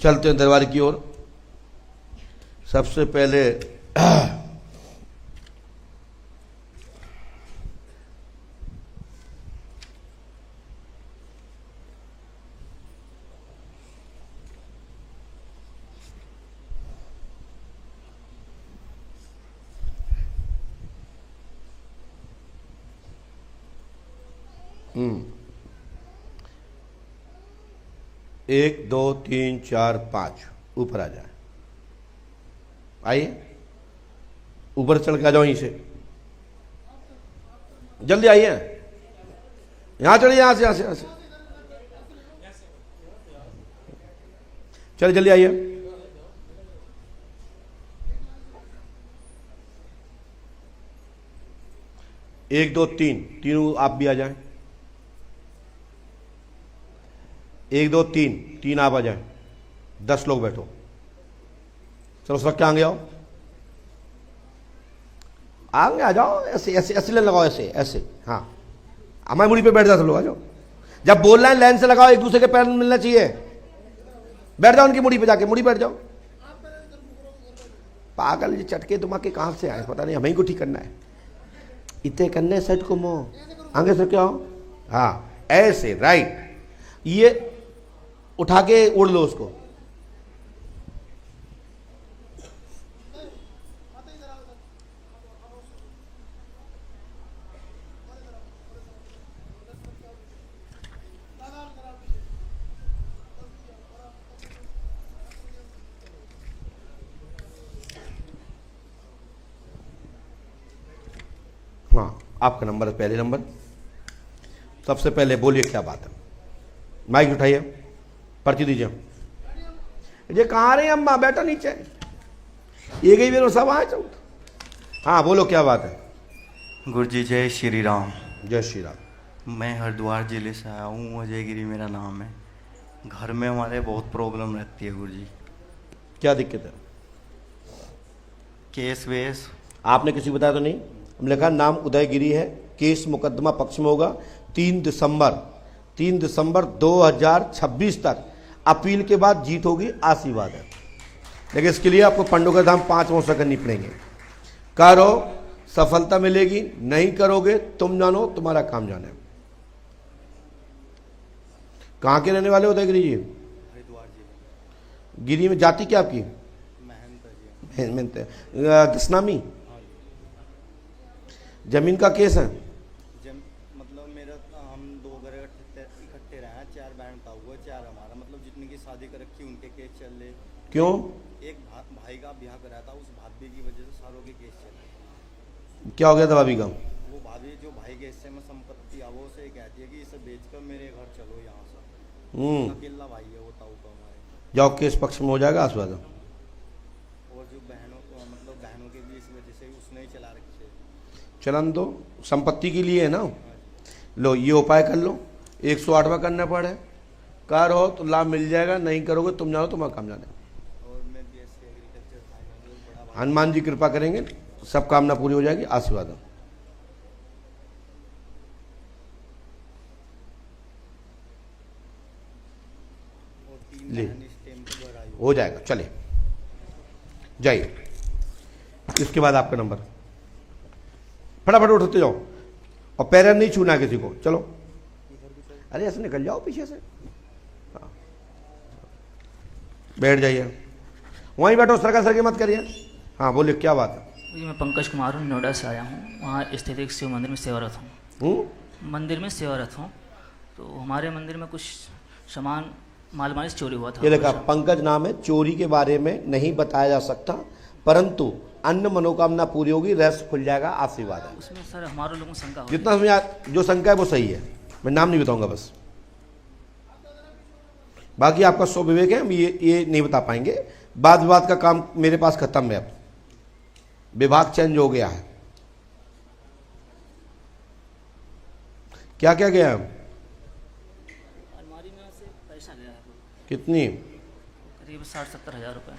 चलते हैं दरबार की ओर। सबसे पहले एक दो तीन चार पाँच ऊपर आ जाए। आइए ऊपर चढ़ के आ जाओ, यहीं से जल्दी आइए, यहां चढ़िए, यहां से चलिए जल्दी आइए। एक दो तीन, तीनों आप भी आ जाएं। एक दो तीन, तीन आप आ जाएं। 10 लोग बैठो। चलो सब क्या आगे आओ, आगे आ जाओ। ऐसे ऐसे ऐसे लगाओ, ऐसे ऐसे। हाँ हमारी मुड़ी पे बैठ जाओ सब लोग, आ जाओ। जब बोल रहे हैं लाइन से लगाओ, एक दूसरे के पैर मिलना चाहिए। बैठ जाओ उनकी मुड़ी पे, जाके मुड़ी बैठ जाओ। पागल ये चटके दिमाग कहां से आए पता नहीं, हमें ही को ठीक करना है। इतने करने सेट को मोह आगे से क्या हो। हाँ ऐसे, राइट। ये उठा के उड़ लो उसको। हाँ आपका नंबर है, पहले नंबर। सबसे पहले बोलिए क्या बात है। माइक उठाइए, पर्ची दीजिए। ये कहाँ रहे अम्मा, बैठो नीचे। ये गई मेरे सब आए चल। हाँ बोलो क्या बात है। गुरु जी जय श्री राम। जय श्री राम। मैं हरिद्वार जिले से आया हूँ, अजय गिरी मेरा नाम है। घर में हमारे बहुत प्रॉब्लम रहती है गुरु जी। क्या दिक्कत है? केस वेस। आपने किसी को बताया तो नहीं? हमने लिखा नाम उदयगिरी है, केस मुकदमा पक्ष में होगा 3 दिसंबर 2026 तक। अपील के बाद जीत होगी, आशीर्वाद है। लेकिन इसके लिए आपको पंडों धाम 5 वर्ष करनी पड़ेंगे। करो सफलता मिलेगी, नहीं करोगे तुम जानो, तुम्हारा काम जाने। कहाँ के रहने वाले उदयगिरी जी? हरिद्वार जिले। गिरी में जाति क्या आपकी? मेहनत है। दसनामी जमीन का केस है? मतलब मेरा हम 2 घर इकट्ठे रहे हैं, 4 बहन का हुआ, 4 हमारा। मतलब जितनी की शादी कर रखी उनके केस चल रहे। क्यों? एक भाई का ब्याह कराया था, उस भाभी की वजह से सारों के केस चल रहे। क्या हो गया था भाभी का? वो भाभी जो भाई के हिस्से में संपत्ति है, वो से कहती है कि इसे बेचकर मेरे घर चलो यहाँ से। अकेला भाई है वो, ताऊ का हमारे। जाओ केस पक्ष में हो जाएगा, आशीर्वाद। और जो बहनों के भी इस वजह से उसने ही चला रखी है। चलन दो, संपत्ति के लिए है ना। लो ये उपाय कर लो, 108वां करना पड़े। कार हो तो लाभ मिल जाएगा, नहीं करोगे तुम जानो, तुम्हारा काम जाने। और मैं BSc agriculture final. Hanuman ji कृपा करेंगे, सब कामना पूरी हो जाएगी, आशीर्वाद। ले हो जाएगा, चले जाइए। इसके बाद आपका नंबर, फटाफट उठते जाओ और पैर नहीं छूना किसी को। चलो अरे ऐसे निकल जाओ पीछे से। हाँ बैठ जाइए, वहीं बैठो, सरका मत करिए। हाँ बोलिए क्या बात है। जी मैं पंकज कुमार हूँ, नोएडा से आया हूँ। वहाँ स्थित एक शिव मंदिर में सेवारत हूँ। मंदिर में सेवारत हूँ। तो हमारे मंदिर में कुछ सामान मालवानी से चोरी हुआ था। ये देखा, पंकज नाम है। चोरी के बारे में नहीं बताया जा सकता, परंतु अन्य मनोकामना पूरी होगी, रहस्य खुल जाएगा, आशीर्वाद है। उसमें सर हमारे लोगों को शंका हो जितना समझ जो शंका है वो सही है, मैं नाम नहीं बताऊंगा बस। बाकी आपका स्व विवेक है, हम ये नहीं बता पाएंगे। वाद विवाद का काम मेरे पास खत्म है, अब विभाग चेंज हो गया है। क्या क्या गया है? अलमारी में से पैसा गया है कितनी? करीब 60-70 हज़ार रुपये।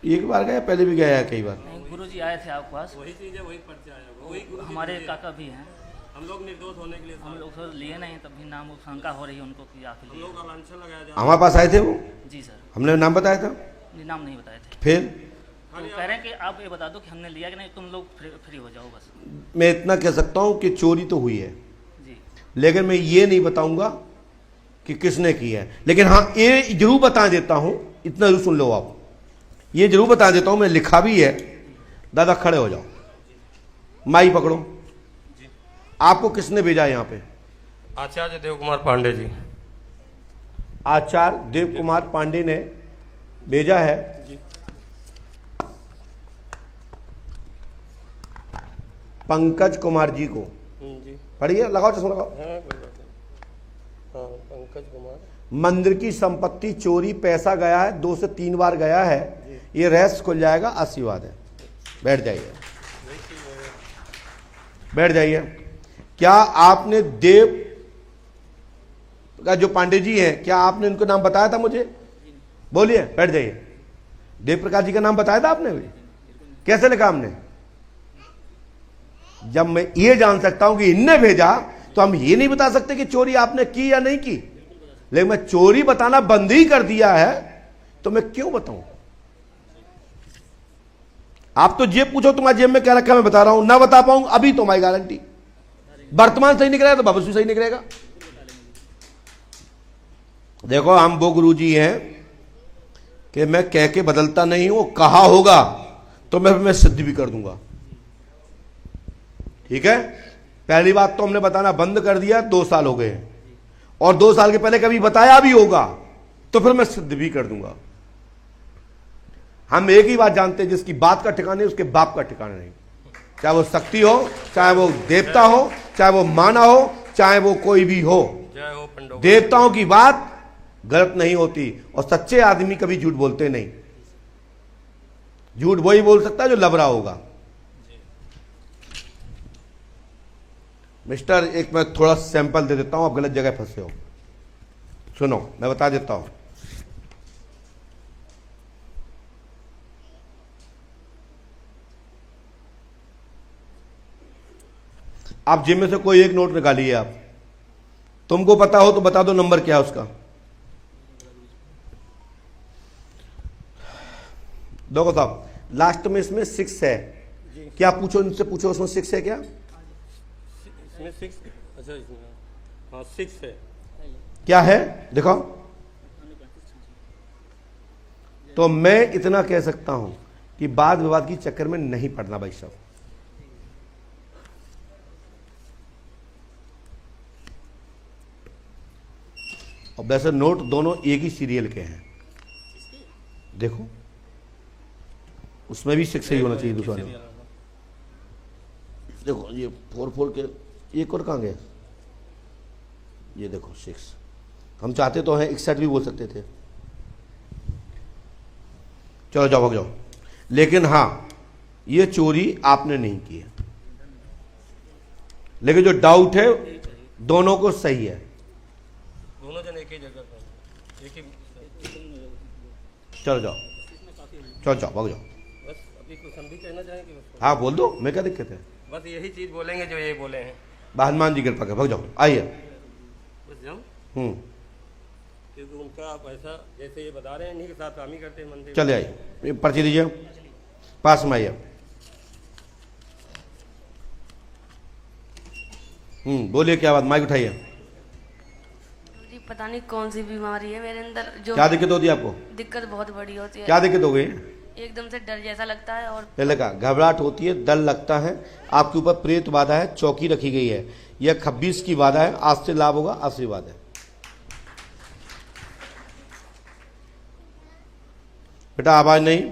एक बार गया, पहले भी गया है कई बार। गुरु जी आए थे आपके पास, वही चीज़ है, वही पर्चा आया, वही हमारे काका भी हैं। हम लोग निर्दोष होने के लिए हम लोग तो लिए नहीं, तब भी नाम शंका हो रही है उनको कि आखिर हम लिए। लोग का लांछन लगाया जा हमारे पास आए थे वो, जी सर, हमने नाम बताया था, ये नाम नहीं बताए थे। फिर तो कह रहे हैं कि आप ये बता दो कि हमने लिया कि नहीं, तुम लोग फ्री हो जाओ बस। मैं इतना कह सकता हूं कि चोरी तो हुई है, जी लेकिन मैं ये नहीं बताऊंगा कि किसने की है। लेकिन हाँ ये जरूर बता देता हूं, इतना जरूर सुन लो आप, ये जरूर बता देता हूं, मैं लिखा भी है। दादा खड़े हो जाओ, माई पकड़ो। आपको किसने भेजा यहाँ पे? आचार्य देव कुमार पांडे जी। आचार्य देव कुमार पांडे ने भेजा है। पंकज कुमार जी को। जी पढ़िए, लगाओ चश्मा लगाओ। हाँ कोई बात नहीं। हाँ पंकज कुमार। मंदिर की संपत्ति चोरी, पैसा गया है, 2 से 3 बार गया है, ये रहस्य खुल जाएगा, आशीर्वाद है। बैठ जाइए, बैठ जाइए। क्या आपने देव का जो पांडे जी हैं, क्या आपने उनको नाम बताया था मुझे? बोलिए, बैठ जाइए। देव प्रकाश जी का नाम बताया था आपने भी? कैसे लिखा हमने? जब मैं ये जान सकता हूं कि इनने भेजा, तो हम ये नहीं बता सकते कि चोरी आपने की या नहीं की। लेकिन मैं चोरी बताना बंद ही कर दिया है, तो मैं क्यों बताऊं? आप तो जेब पूछो, तुम्हारी जेब में क्या रखा मैं बता रहा हूं। ना बता पाऊं अभी तो हमारी गारंटी, वर्तमान सही निकलेगा तो भविष्य सही निकलेगा। देखो हम वो गुरु जी हैं कि मैं कह के बदलता नहीं हूं, कहा होगा तो मैं सिद्ध भी कर दूंगा। ठीक है, पहली बात तो हमने बताना बंद कर दिया, 2 साल हो गए, और 2 साल के पहले कभी बताया भी होगा तो फिर मैं सिद्ध भी कर दूंगा। हम एक ही बात जानते हैं, जिसकी बात का ठिकाना उसके बाप का ठिकाना नहीं। चाहे वो शक्ति हो, चाहे वो देवता हो, चाहे वो माना हो, चाहे वो कोई भी हो, जय हो पंडो। देवताओं की बात गलत नहीं होती, और सच्चे आदमी कभी झूठ बोलते नहीं। झूठ वही बोल सकता है जो लबरा होगा। मिस्टर, एक मैं थोड़ा सैंपल दे देता हूं, आप गलत जगह फंसे हो। सुनो, मैं बता देता हूं। आप जिम में से कोई एक नोट निकालिए। आप, तुमको पता हो तो बता दो नंबर क्या है उसका। देखो साहब, लास्ट में इसमें 6 है। क्या पूछो इनसे, पूछो उसमें 6 है क्या? इसमें 6, अच्छा इसमें हाँ 6 है। क्या है दिखाओ। तो मैं इतना कह सकता हूं कि वाद विवाद की चक्कर में नहीं पड़ना भाई साहब। और वैसे नोट दोनों एक ही सीरियल के हैं, देखो उसमें भी 6 ही होना चाहिए। दूसरा देखो ये 4 के एक और कहाँ गए, ये देखो 6। हम चाहते तो हैं 61 भी बोल सकते थे। चलो जाओ, भाग जाओ। लेकिन हाँ, ये चोरी आपने नहीं की है, लेकिन जो डाउट है दोनों को सही है। दोनों जन एक ही जगह पर, एक ही। चलो जाओ, चलो जाओ, भाग जाओ। बस अभी कुछ हम भी कहना चाहेंगे उसको। हाँ बोल दो, मैं क्या दिक्कत है? बस यही चीज बोलेंगे जो ये बोले हैं। हनुमान जी कृपा कर, भाग जाओ, आइए। बस जाऊँ, हम्म, क्योंकि उनका पैसा जैसे ये बता रहे हैं, इन्हीं के साथ काम ही करते हैं मंदिर। चले आइए, ये पर्ची दीजिए, पास में आइए। बोलिए क्या बात, माइक उठाइए। जी पता नहीं कौन सी बीमारी है मेरे अंदर, जो क्या दिक्कत होती है आपको? दिक्कत बहुत बड़ी होती है। क्या दिक्कत हो गई? एकदम से डर जैसा लगता है, और पहले का घबराहट होती है, डर लगता है। आपके ऊपर प्रेत बाधा है, चौकी रखी गई है, यह 26 की बाधा है। आज से लाभ होगा, आशीर्वाद है। बेटा आवाज नहीं।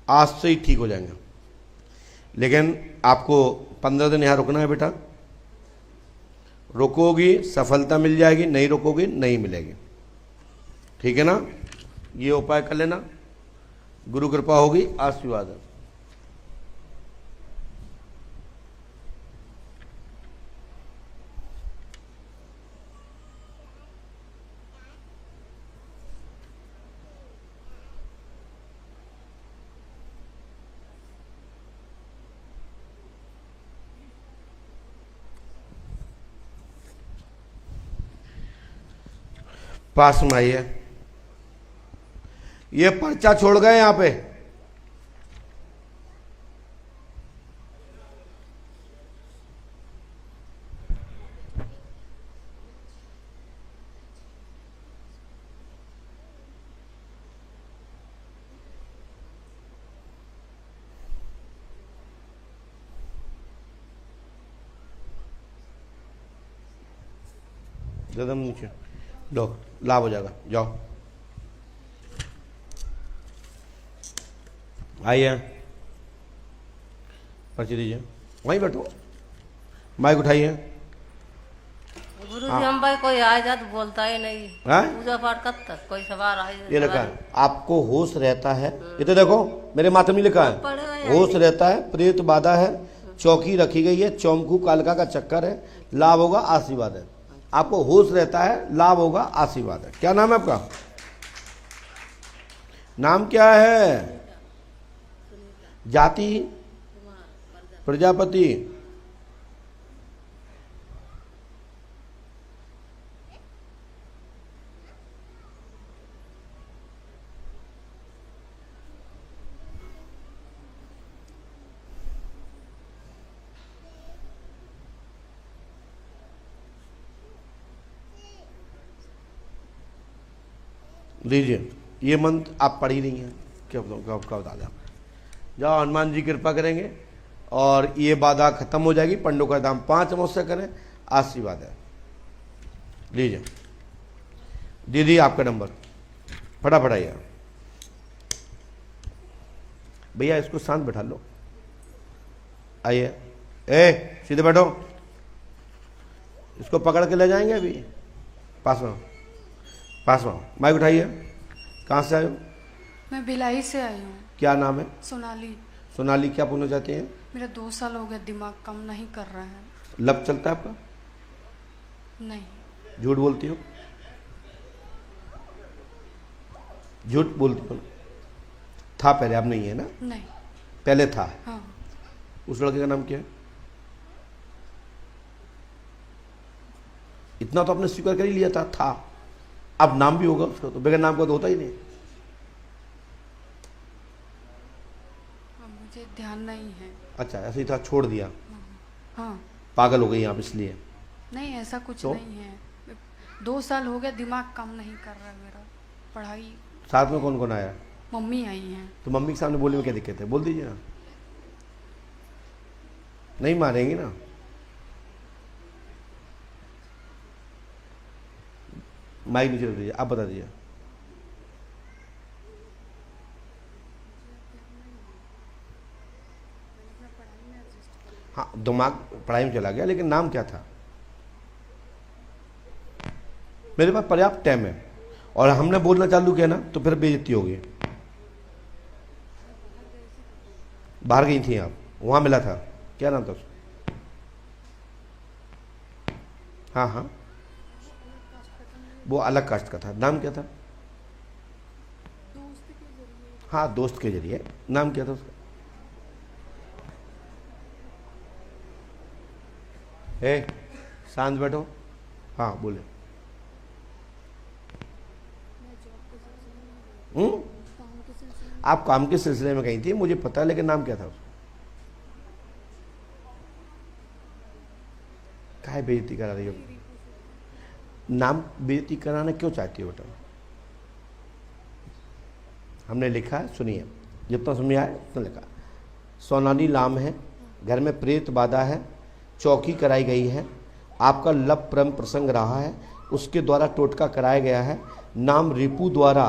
आज से ही ठीक हो जाएंगे, लेकिन आपको 15 दिन यहाँ रुकना है बेटा। रुकोगी सफलता मिल जाएगी, नहीं रुकोगी नहीं मिलेगी। ठीक है ना? ये उपाय कर लेना, गुरु कृपा होगी, आशीर्वाद है। पास में आइए। ये पर्चा छोड़ गए यहां पे। एकदम नीचे लो, लाभ हो जाएगा। जाओ आइए, पर्ची दीजिए, वहीं बैठो, माइक उठाइए। गुरु जी हम भाई कोई आ जाए तो बोलता ही नहीं। हाँ? पूजा पाठ कब तक कोई सवार आए ये लिखा है आपको होश रहता है, ये तो देखो मेरे माथे में लिखा है होश रहता है, प्रेत बाधा है, चौकी रखी गई है, चौमखू कालका का चक्कर है, लाभ होगा आशीर्वाद है। आपको होश रहता है, लाभ होगा आशीर्वाद है। क्या नाम है आपका? नाम क्या है? जाति प्रजापति। लीजिए, ये मंत्र आप पढ़ ही नहीं है, क्या बता दें। जाओ, हनुमान जी कृपा करेंगे और ये बाधा खत्म हो जाएगी। पंडों का दाम 5 अमावस्या करें, आशीर्वाद है। लीजिए दीदी, आपका नंबर फटाफट आइए। भैया इसको शांत बैठा लो, आइए। ए सीधे बैठो, इसको पकड़ के ले जाएंगे अभी। पास में पास में माइक उठाइए। कहाँ से आए हो? मैं भिलाई से आई हूँ। क्या नाम है? सोनाली। सोनाली, क्या पूछना चाहते हैं? मेरा 2 साल हो गया, दिमाग काम नहीं कर रहा है। लब चलता है आपका? नहीं। झूठ बोलती हो? झूठ बोलती हो? था पहले, अब नहीं है ना? नहीं। पहले था। हाँ। उस लड़के का नाम क्या है? इतना तो आपने स्वीकार कर ही लिया था। अब नाम भी होगा उसका, तो बगैर नाम का तो होता ही नहीं। मुझे ध्यान नहीं है। अच्छा, ऐसे ही था, छोड़ दिया। हाँ। पागल हो गई आप इसलिए? नहीं, ऐसा कुछ तो? नहीं है। 2 साल हो गया, दिमाग काम नहीं कर रहा है मेरा। पढ़ाई। साथ में कौन कौन आया? मम्मी आई हैं। तो मम्मी के सामने बोलने में क्या दिक्कत है? बोल दीजिए ना, नहीं मारेंगी ना। माइक नीचे रख दीजिए, आप बता दीजिए। हाँ, दिमाग पढ़ाई में चला गया, लेकिन नाम क्या था? मेरे पास पर्याप्त टाइम है, और हमने बोलना चालू किया ना तो फिर बेइज्जती होगी। बाहर गई थी आप, वहां मिला था, क्या नाम था उसका? हाँ हाँ, वो अलग कास्ट का था। नाम क्या था? हाँ, दोस्त के जरिए। नाम क्या था उसका? शांत बैठो। हाँ बोले। आप काम के सिलसिले में गई थी, मुझे पता है, लेकिन नाम क्या था उसका? काहे बेइज्जती करा रही हो? नाम बेइज्जती कराना क्यों चाहती हो बेटा? हमने लिखा है, सुनिए, जितना समझ आए उतना लिखा। सोनाली नाम है, घर में प्रेत बाधा है, चौकी कराई गई है, आपका लब प्रेम प्रसंग रहा है, उसके द्वारा टोटका कराया गया है, नाम रिपू द्वारा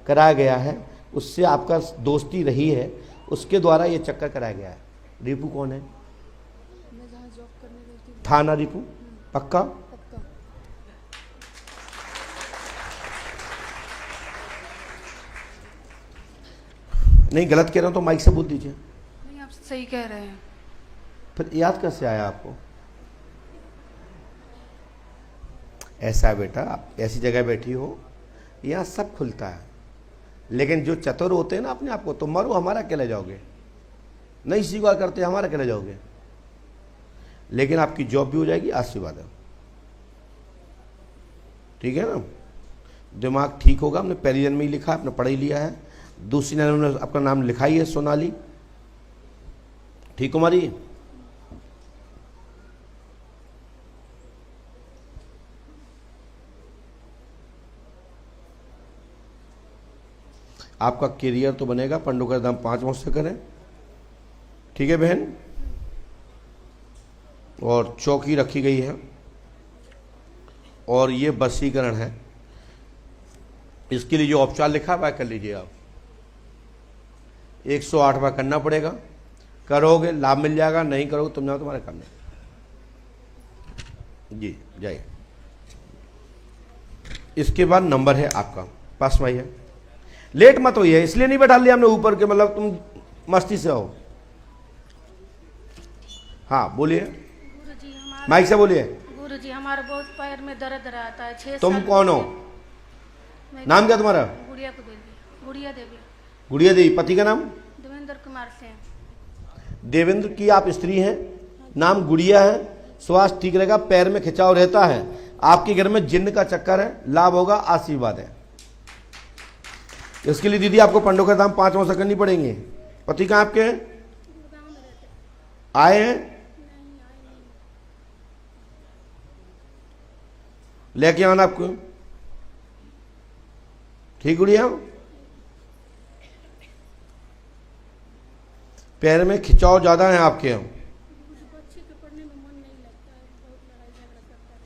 कराया गया है, उससे आपका दोस्ती रही है, उसके द्वारा ये चक्कर कराया गया है। रिपू कौन है? मैं जहाँ जॉब करने गई थी। था ना रिपू? पक्का? पक्का। नहीं, गलत कह रहा हूं तो माइक से बोल दीजिए। नहीं, आप सही कह रहे हैं। फिर याद कैसे आया आपको? ऐसा है बेटा, आप ऐसी जगह बैठी हो, यहाँ सब खुलता है, लेकिन जो चतुर होते हैं ना अपने आप को, तो मरो हमारा अकेले जाओगे, नहीं स्वीकार करते हमारा अकेले जाओगे, लेकिन आपकी जॉब भी हो जाएगी, आशीर्वाद है, ठीक है ना? दिमाग ठीक होगा। हमने पहली लाइन में ही लिखा, आपने पढ़ ही लिया है। दूसरी लाइन में अपना नाम लिखा ही है, सोनाली। ठीक कुमारी, आपका करियर तो बनेगा। पंडों का दाम 5 वर्ष से करें, ठीक है बहन। और चौकी रखी गई है और ये वशीकरण है। इसके लिए जो उपचार लिखा वह कर लीजिए आप। 108 बार करना पड़ेगा, करोगे लाभ मिल जाएगा, नहीं करोगे तुम जाओ, तुम्हारे काम नहीं। जी जाइए। इसके बाद नंबर है आपका पास में ही है। लेट मत होइए, इसलिए नहीं बैठा लिया हमने ऊपर के, मतलब तुम मस्ती से हो। हाँ बोलिए, गुरुजी हमारे माइक से बोलिए। गुरुजी हमारे बहुत पैर में दर्द रहता है। 6 तुम साल कौन हो? मैं नाम क्या तुम्हारा? गुड़िया को देवी, गुड़िया देवी, गुड़िया देवी। पति का नाम? देवेंद्र कुमार सिंह। देवेंद्र की आप स्त्री हैं, नाम गुड़िया है। स्वास्थ्य ठीक रहेगा, पैर में खिंचाव रहता है, आपके घर में जिन्न का चक्कर है, लाभ होगा, आशीर्वाद है। इसके लिए दीदी आपको पंडों का दाम 5 वर्ष करनी पड़ेंगे। पति कहाँ आपके हैं? आए हैं? लेके आना आपको। ठीक गुड़िया, पैर में खिंचाव ज्यादा है आपके यहाँ। बच्चे के पढ़ने में मन नहीं लगता है, बहुत लड़ाई झगड़ा करता रहता है।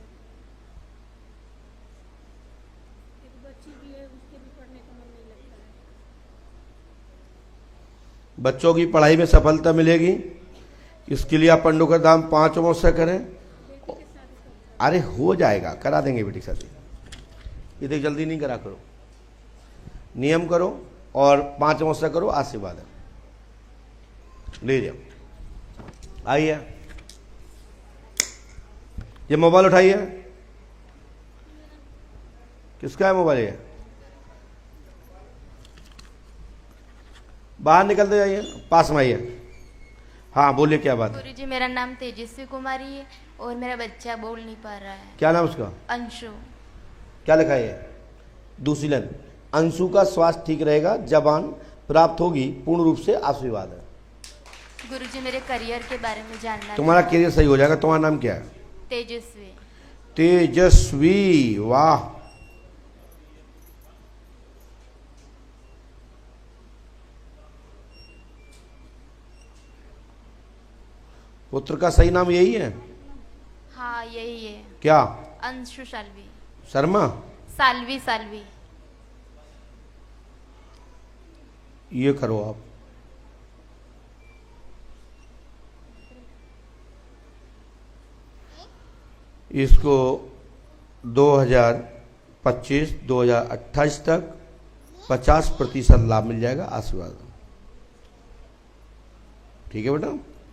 एक बच्ची भी है, उसके भी पढ़ने का मन नहीं लगता है। बच्चों की पढ़ाई में सफलता मिलेगी, इसके लिए आप पंडों का दाम 5 वर्ष से करें। अरे हो जाएगा, करा देंगे बेटी शादी। ये देख जल्दी नहीं करा करो, नियम करो और 5 वर्ष से करो, आशीर्वाद है। ले जाओ, आइए। ये मोबाइल उठाइए। किसका है मोबाइल? ये बाहर निकलते जाइए, पास में आइए। हाँ बोलिए, क्या बात है? गुरुजी मेरा नाम तेजस्वी कुमारी है और मेरा बच्चा बोल नहीं पा रहा है। क्या नाम उसका? अंशु। क्या लिखा है? दूसरी लाइन, अंशु का स्वास्थ्य ठीक रहेगा, जबान प्राप्त होगी, पूर्ण रूप से आशीर्वाद है। गुरुजी मेरे करियर के बारे में जानना तुम्हारा करियर सही हो जाएगा। तुम्हारा नाम क्या है? तेजस्वी। तेजस्वी, वाह। पुत्र का सही नाम यही है? हाँ यही है। क्या? अंशु साल्वी। शर्मा? साल्वी साल्वी। ये करो आप। इसको 2025-2028 तक 50% लाभ मिल जाएगा, आशीर्वाद। ठीक है बेटा?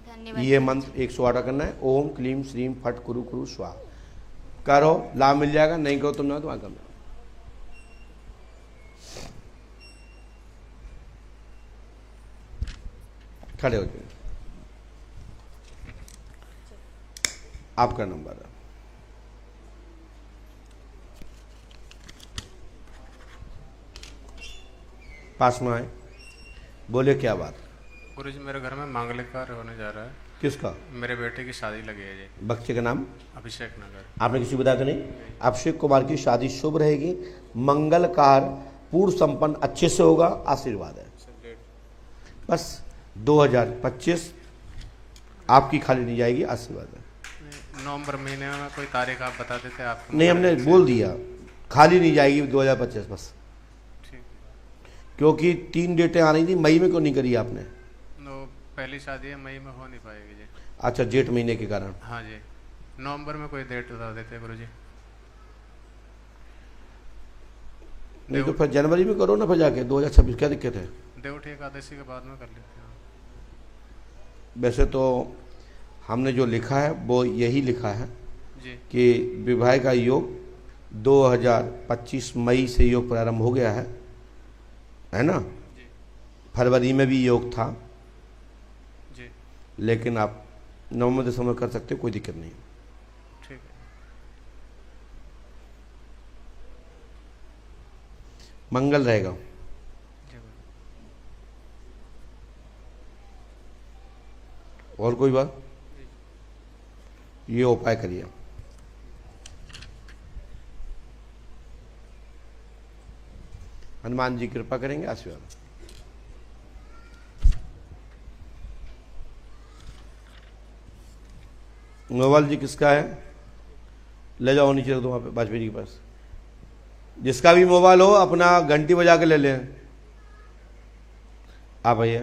धन्यवाद। ये मंत्र 108 करना है। ओम क्लीम श्रीम फट कुरु कुरु स्वाहा। करो, लाभ मिल जाएगा, नहीं करो तुम ना तो आगे। खड़े हो जाइए। आपका नंबर है। पास में आए, बोले क्या बात? गुरुजी मेरे घर में मांगलिक कार्य होने जा रहा है। किसका? मेरे बेटे की शादी लगी है जी। बच्चे का नाम? अभिषेक नगर। आपने किसी को बताया तो नहीं? अभिषेक कुमार की शादी शुभ रहेगी, मंगल कार्य पूर्ण संपन्न अच्छे से होगा, आशीर्वाद है। बस 2025 आपकी खाली नहीं जाएगी, आशीर्वाद है। नवंबर महीने में कोई तारीख आप बता देते आप? नहीं, हमने बोल दिया खाली नहीं जाएगी 2025 बस। ठीक। क्योंकि 3 डेटें आ रही थी, मई में क्यों नहीं करी आपने? नो, पहली शादी है, मई में हो नहीं पाएगी जी। अच्छा, जेठ महीने के कारण। हाँ जी, नवंबर में कोई डेट बता देते गुरुजी। नहीं तो फिर जनवरी में करो ना, फिर जाके 2026। क्या दिक्कत है? देवउठी एकादशी के बाद में कर लेते हैं। वैसे तो हमने जो लिखा है वो यही लिखा है जी कि विवाह का योग 2025 मई से योग प्रारंभ हो गया है ना? जी फरवरी में भी योग था, जी। लेकिन आप नवंबर दिसंबर कर सकते हो, कोई दिक्कत नहीं। ठीक है। मंगल रहेगा। जी गुरु। और कोई बात? ये उपाय करिए। हनुमान जी कृपा करेंगे, आशीर्वाद। मोबाइल जी किसका है? ले जाओ नीचे रख दो, वहाँ पे वाजपेयी जी के पास। जिसका भी मोबाइल हो अपना घंटी बजा के ले लें। आप भैया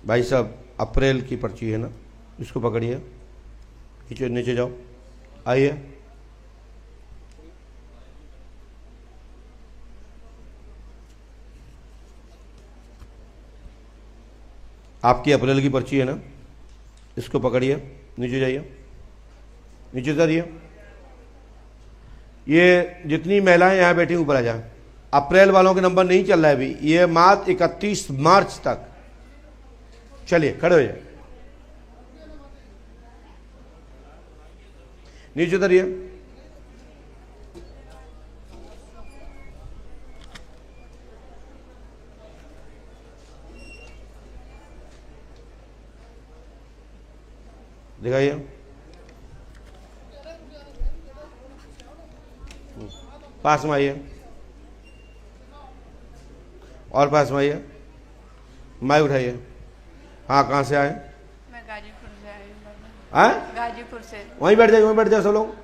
भाई साहब, अप्रैल की पर्ची है ना, इसको पकड़िए, नीचे नीचे जाओ, आइए। आपकी अप्रैल की पर्ची है ना, इसको पकड़िए, नीचे जाइए, नीचे उतरिए। ये जितनी महिलाएं यहाँ बैठी ऊपर आ जाए। अप्रैल वालों के नंबर नहीं चल रहा है अभी, ये मात्र 31 मार्च तक। चलिए खड़े हो जाए, नीचे उतरिए। दिखाइए, पास में आइए, और पास में आइए, माइक उठाइए। हाँ, कहाँ से आए? मैं गाजीपुर से आई हूँ बाबा। हाँ, गाजीपुर से। वहीं बैठ जाइए, वहीं बैठ जाओ सब लोग,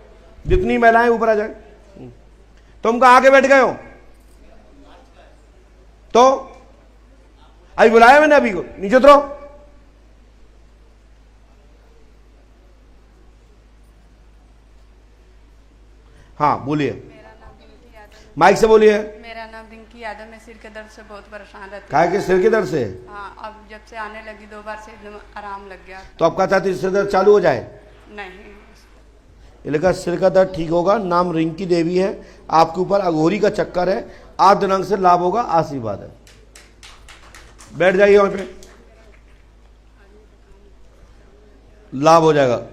जितनी महिलाएं ऊपर आ जाए। तुम कहाँ आके बैठ गए हो? तो अभी बुलाया मैंने, अभी को नीचे उतरो। हाँ बोलिए, मेरा नाम रिंकी यादव। माइक से बोलिए। मेरा नाम रिंकी यादव। मैं सिर के दर्द से बहुत परेशान रहती काय के सिर के दर्द से? हूँ। हाँ, अब जब से आने लगी 2 बार से एकदम आराम लग गया। तो आपका चाहती सिर दर्द चालू हो जाए? नहीं, ये लिखा सिर का दर्द ठीक होगा। नाम रिंकी देवी है, आपके ऊपर अघोरी का चक्कर है, 8 दिनांक से लाभ होगा, आशीर्वाद है। बैठ जाइए, वहां पे लाभ हो जाएगा।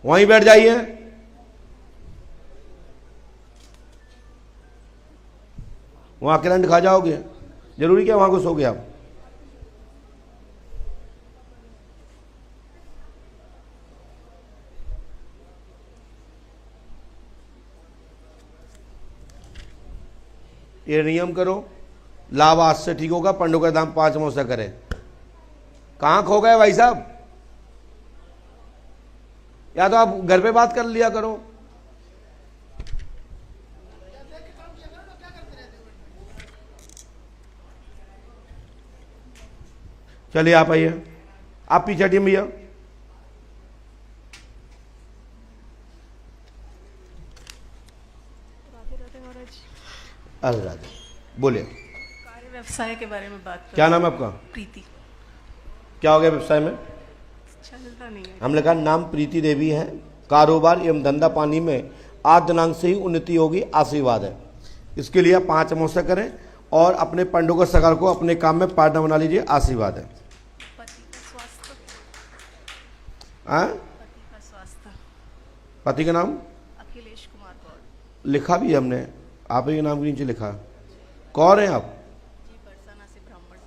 वहीं बैठ जाइए। वहां करंट खा जाओगे, जरूरी क्या वहां को सो गए आप? ये नियम करो, लाभ आज से ठीक होगा। पंडों का दाम 5 मौसा करें। कहां खो गए भाई साहब? या तो आप घर पे बात कर लिया करो। चलिए आप आइए, आप पीछे हटिए भैया। अरे राधे, बोलिए। कार्य व्यवसाय के बारे में बात क्या नाम है आपका? प्रीति। क्या हो गया व्यवसाय में? चलता नहीं है। हमने कहा नाम प्रीति देवी है, कारोबार एवं धंधा पानी में 8 दिनांक से ही उन्नति होगी, आशीर्वाद है। इसके लिए 5 अमावस्या करें और अपने पंडों को सगार को अपने काम में पार्टनर बना लीजिए, आशीर्वाद है। पति का स्वास्थ्य। हाँ? पति का स्वास्थ्य। पति का नाम अखिलेश कुमार गौड़। लिखा भी हमने, आप ही के नाम के नीचे लिखा। कौन है आप? जी, बरसाना से ब्राह्मण।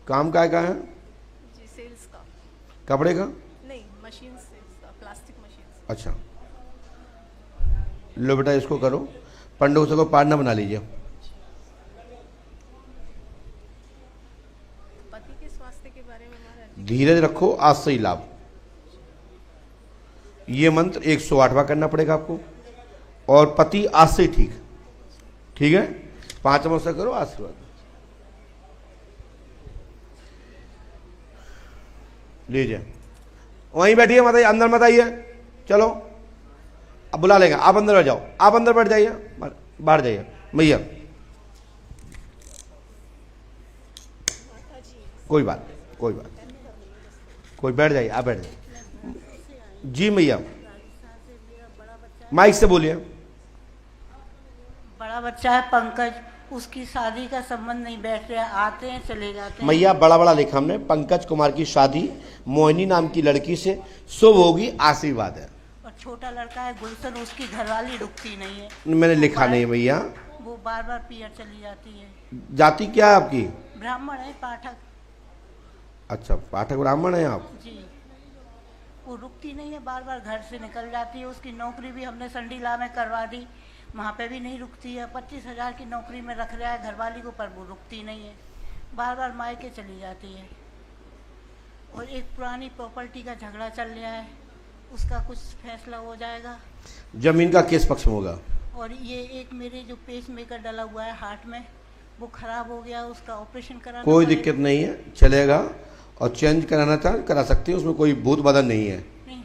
काम काय का है? जी, सेल्स का। कपड़े का? नहीं, मशीन सेल्स का, प्लास्टिक मशीन। अच्छा, लो बेटा इसको करो, पंडों को पार्टनर बना लीजिए। पति के स्वास्थ्य के बारे में महाराज। धीरज रखो, आज से ही लाभ। ये मंत्र 108वां करना पड़ेगा आपको, और पति आज से ठीक। ठीक है, 5 अमावस्या करो, आशीर्वाद लीजिए। वहीं बैठिए, मत आइए, अंदर मत आइए। चलो अब बुला लेंगे, आप अंदर बैठ जाओ, आप अंदर बैठ जाइए, बाहर जाइए भैया। कोई बात, कोई बात, कोई बैठ जाइए, आप बैठ जाइए। जी भैया, माइक से बोलिए। बड़ा बच्चा है पंकज, उसकी शादी का संबंध नहीं बैठ रहा, आते हैं चले जाते हैं। मैया बड़ा बड़ा लिखा हमने, पंकज कुमार की शादी मोहिनी नाम की लड़की से शुभ होगी, आशीर्वाद है। और छोटा लड़का है गुलशन, उसकी घरवाली रुकती नहीं है। मैंने लिखा नहीं मैया, वो बार बार पियर चली जाती है। जाति क्या है आपकी? ब्राह्मण है, पाठक। अच्छा, पाठक ब्राह्मण है आप? जी। वो रुकती नहीं है, बार बार घर से निकल जाती है। उसकी नौकरी भी हमने संडीला में करवा दी, वहाँ पे भी नहीं रुकती है। 25,000 की नौकरी में रख रहा है घरवाली को, पर वो रुकती नहीं है, बार बार मायके चली जाती है। और एक पुरानी प्रॉपर्टी का झगड़ा चल रहा है, उसका कुछ फैसला हो जाएगा। जमीन का किस पक्ष में होगा? और ये एक मेरे जो पेस मेकर डला हुआ है हार्ट में, वो खराब हो गया, उसका ऑपरेशन कराना। कोई दिक्कत नहीं है, चलेगा। और चेंज कराना चाहे करा सकती है, उसमें कोई भूत बाधा नहीं है। नहीं,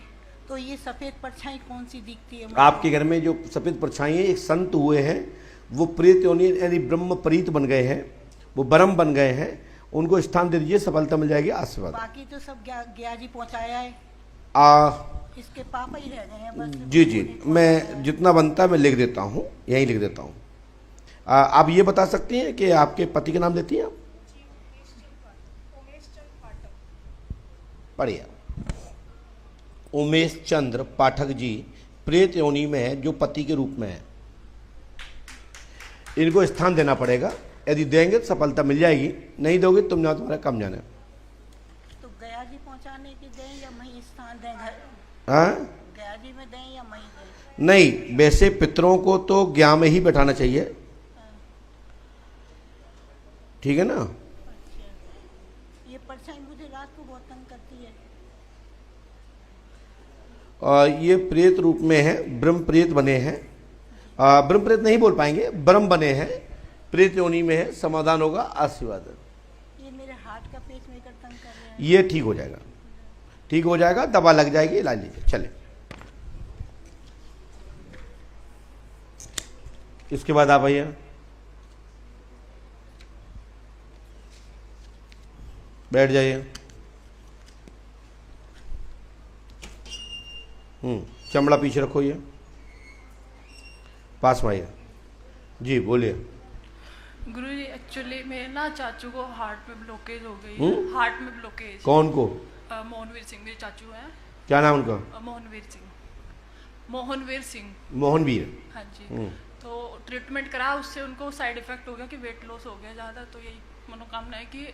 तो ये सफ़ेद परछाई कौन सी दिखती है? आपके घर में जो सफ़ेद परछाई है, एक संत हुए हैं, वो प्रेत योनि यानी ब्रह्म प्रीत बन गए हैं, वो ब्रह्म बन गए हैं, उनको स्थान दे दीजिए, सफलता मिल जाएगी, आशीर्वाद। बाकी तो सब गया जी पहुँचाया है, इसके पापा ही रह गए हैं बस। जी जी, मैं जितना बनता है मैं लिख देता हूँ, यहीं लिख देता हूँ। आप ये बता सकती हैं कि आपके पति का नाम देती हैं आप? बढ़िया। उमेश चंद्र पाठक जी प्रेत योनि में है, जो पति के रूप में है। इनको स्थान देना पड़ेगा, यदि देंगे तो सफलता मिल जाएगी, नहीं दोगे तुम जाओ, तुम्हारा कम जाना है। तो गया जी पहुंचाने के दें या वहीं स्थान दें घर? हाँ, गया जी में दें या वहीं दें? नहीं, वैसे पितरों को तो ज्ञा में ही बैठाना चाहिए, ठीक है ना। अच्छा, ये परछाई मुझे रात को बहुत तंग करती है। ये प्रेत रूप में है, ब्रह्म प्रेत बने हैं। ब्रह्म प्रेत नहीं बोल पाएंगे, ब्रह्म बने हैं, प्रेत योनि में है, समाधान होगा, आशीर्वाद। ये मेरे हार्ट का पेस मेकर तंग कर रहा है। ये ठीक हो जाएगा, ठीक हो जाएगा, दवा लग जाएगी, इलाज लीजिए। चले, इसके बाद आप भैया बैठ जाइए। चमड़ा पीछे रखो, ये पास में आइए। जी बोलिए। गुरुजी एक्चुअली मेरे ना चाचू को हार्ट में ब्लॉकेज हो गई है। हार्ट में ब्लॉकेज। कौन को? मोहनवीर सिंह मेरे चाचू हैं। क्या नाम उनका? मोहनवीर सिंह। मोहनवीर सिंह। मोहनवीर। हाँ जी। तो ट्रीटमेंट करा, उससे उनको साइड इफेक्ट हो गया कि वेट लॉस हो गया ज़्यादा। तो यही मनोकामना है कि